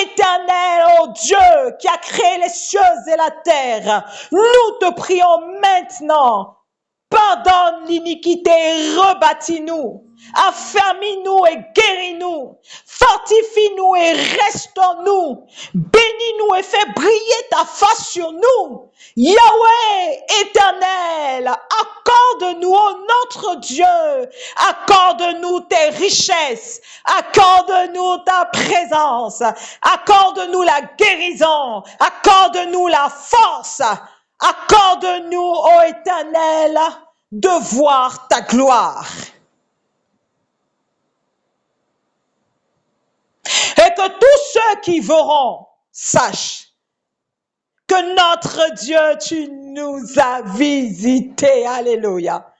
Éternel, oh Dieu, qui a créé les cieux et la terre. Nous te prions maintenant. Pardonne l'iniquité, rebâtis-nous, affermis-nous et guéris-nous, fortifie-nous et restaure-nous, bénis-nous et fais briller ta face sur nous. Yahweh éternel, accorde-nous, ô notre Dieu, accorde-nous tes richesses, accorde-nous ta présence, accorde-nous la guérison, accorde-nous la force. Accorde-nous, ô Éternel, de voir ta gloire. Et que tous ceux qui verront sachent que notre Dieu, tu nous as visités. Alléluia.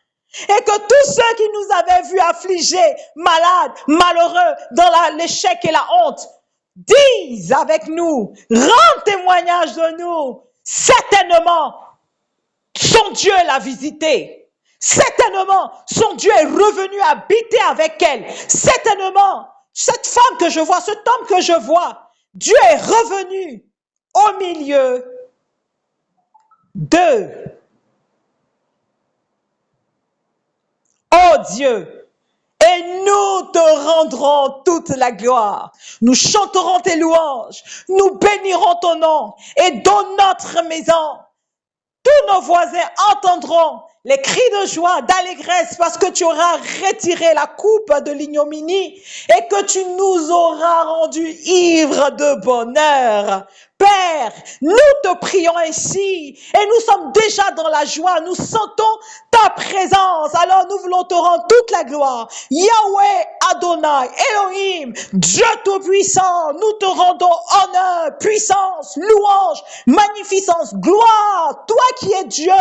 Et que tous ceux qui nous avaient vus affligés, malades, malheureux, dans l'échec et la honte, disent avec nous, rendent témoignage de nous. Certainement, son Dieu l'a visité. Certainement, son Dieu est revenu habiter avec elle. Certainement, cette femme que je vois, cet homme que je vois, Dieu est revenu au milieu d'eux. Oh Dieu, et nous te rendrons toute la gloire. Nous chanterons tes louanges, nous bénirons ton nom, et dans notre maison, tous nos voisins entendront les cris de joie, d'allégresse, parce que tu auras retiré la coupe de l'ignominie et que tu nous auras rendus ivres de bonheur. Père, nous te prions ainsi et nous sommes déjà dans la joie, nous sentons ta présence, alors nous voulons te rendre toute la gloire. Yahweh, Adonai, Elohim, Dieu Tout-Puissant, nous te rendons honneur, puissance, louange, magnificence, gloire, toi qui es Dieu.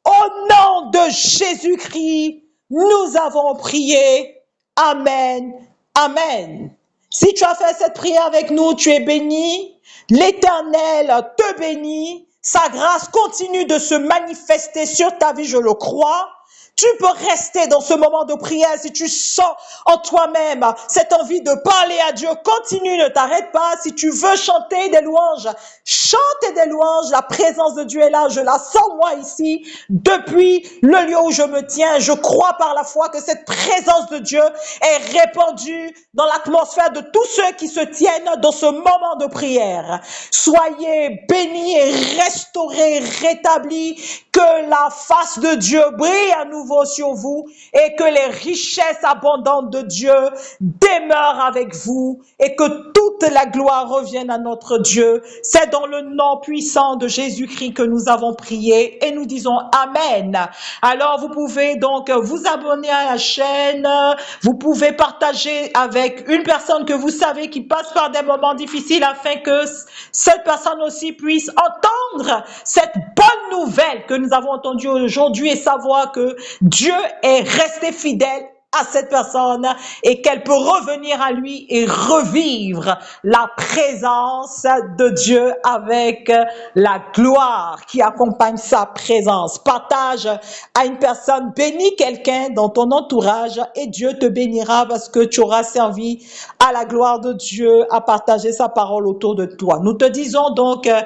Au nom de Jésus-Christ, nous avons prié. Amen. Amen. Si tu as fait cette prière avec nous, tu es béni. L'Éternel te bénit. Sa grâce continue de se manifester sur ta vie, je le crois. Tu peux rester dans ce moment de prière si tu sens en toi-même cette envie de parler à Dieu. Continue, ne t'arrête pas. Si tu veux chanter des louanges, chante des louanges. La présence de Dieu est là. Je la sens moi ici depuis le lieu où je me tiens. Je crois par la foi que cette présence de Dieu est répandue dans l'atmosphère de tous ceux qui se tiennent dans ce moment de prière. Soyez bénis et restaurés, rétablis. Que la face de Dieu brille à nouveau sur vous et que les richesses abondantes de Dieu demeurent avec vous et que toute la gloire revienne à notre Dieu. C'est dans le nom puissant de Jésus-Christ que nous avons prié et nous disons Amen. Alors vous pouvez donc vous abonner à la chaîne, vous pouvez partager avec une personne que vous savez qui passe par des moments difficiles afin que cette personne aussi puisse entendre cette bonne nouvelle que nous avons entendue aujourd'hui et savoir que Dieu est resté fidèle à cette personne et qu'elle peut revenir à lui et revivre la présence de Dieu avec la gloire qui accompagne sa présence. Partage à une personne, bénis quelqu'un dans ton entourage et Dieu te bénira parce que tu auras servi à la gloire de Dieu, à partager sa parole autour de toi. Nous te disons donc à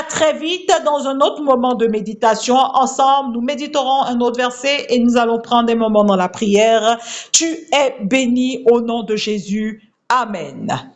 très vite dans un autre moment de méditation. Ensemble, nous méditerons un autre verset et nous allons prendre des moments dans la prière. Tu es béni au nom de Jésus. Amen.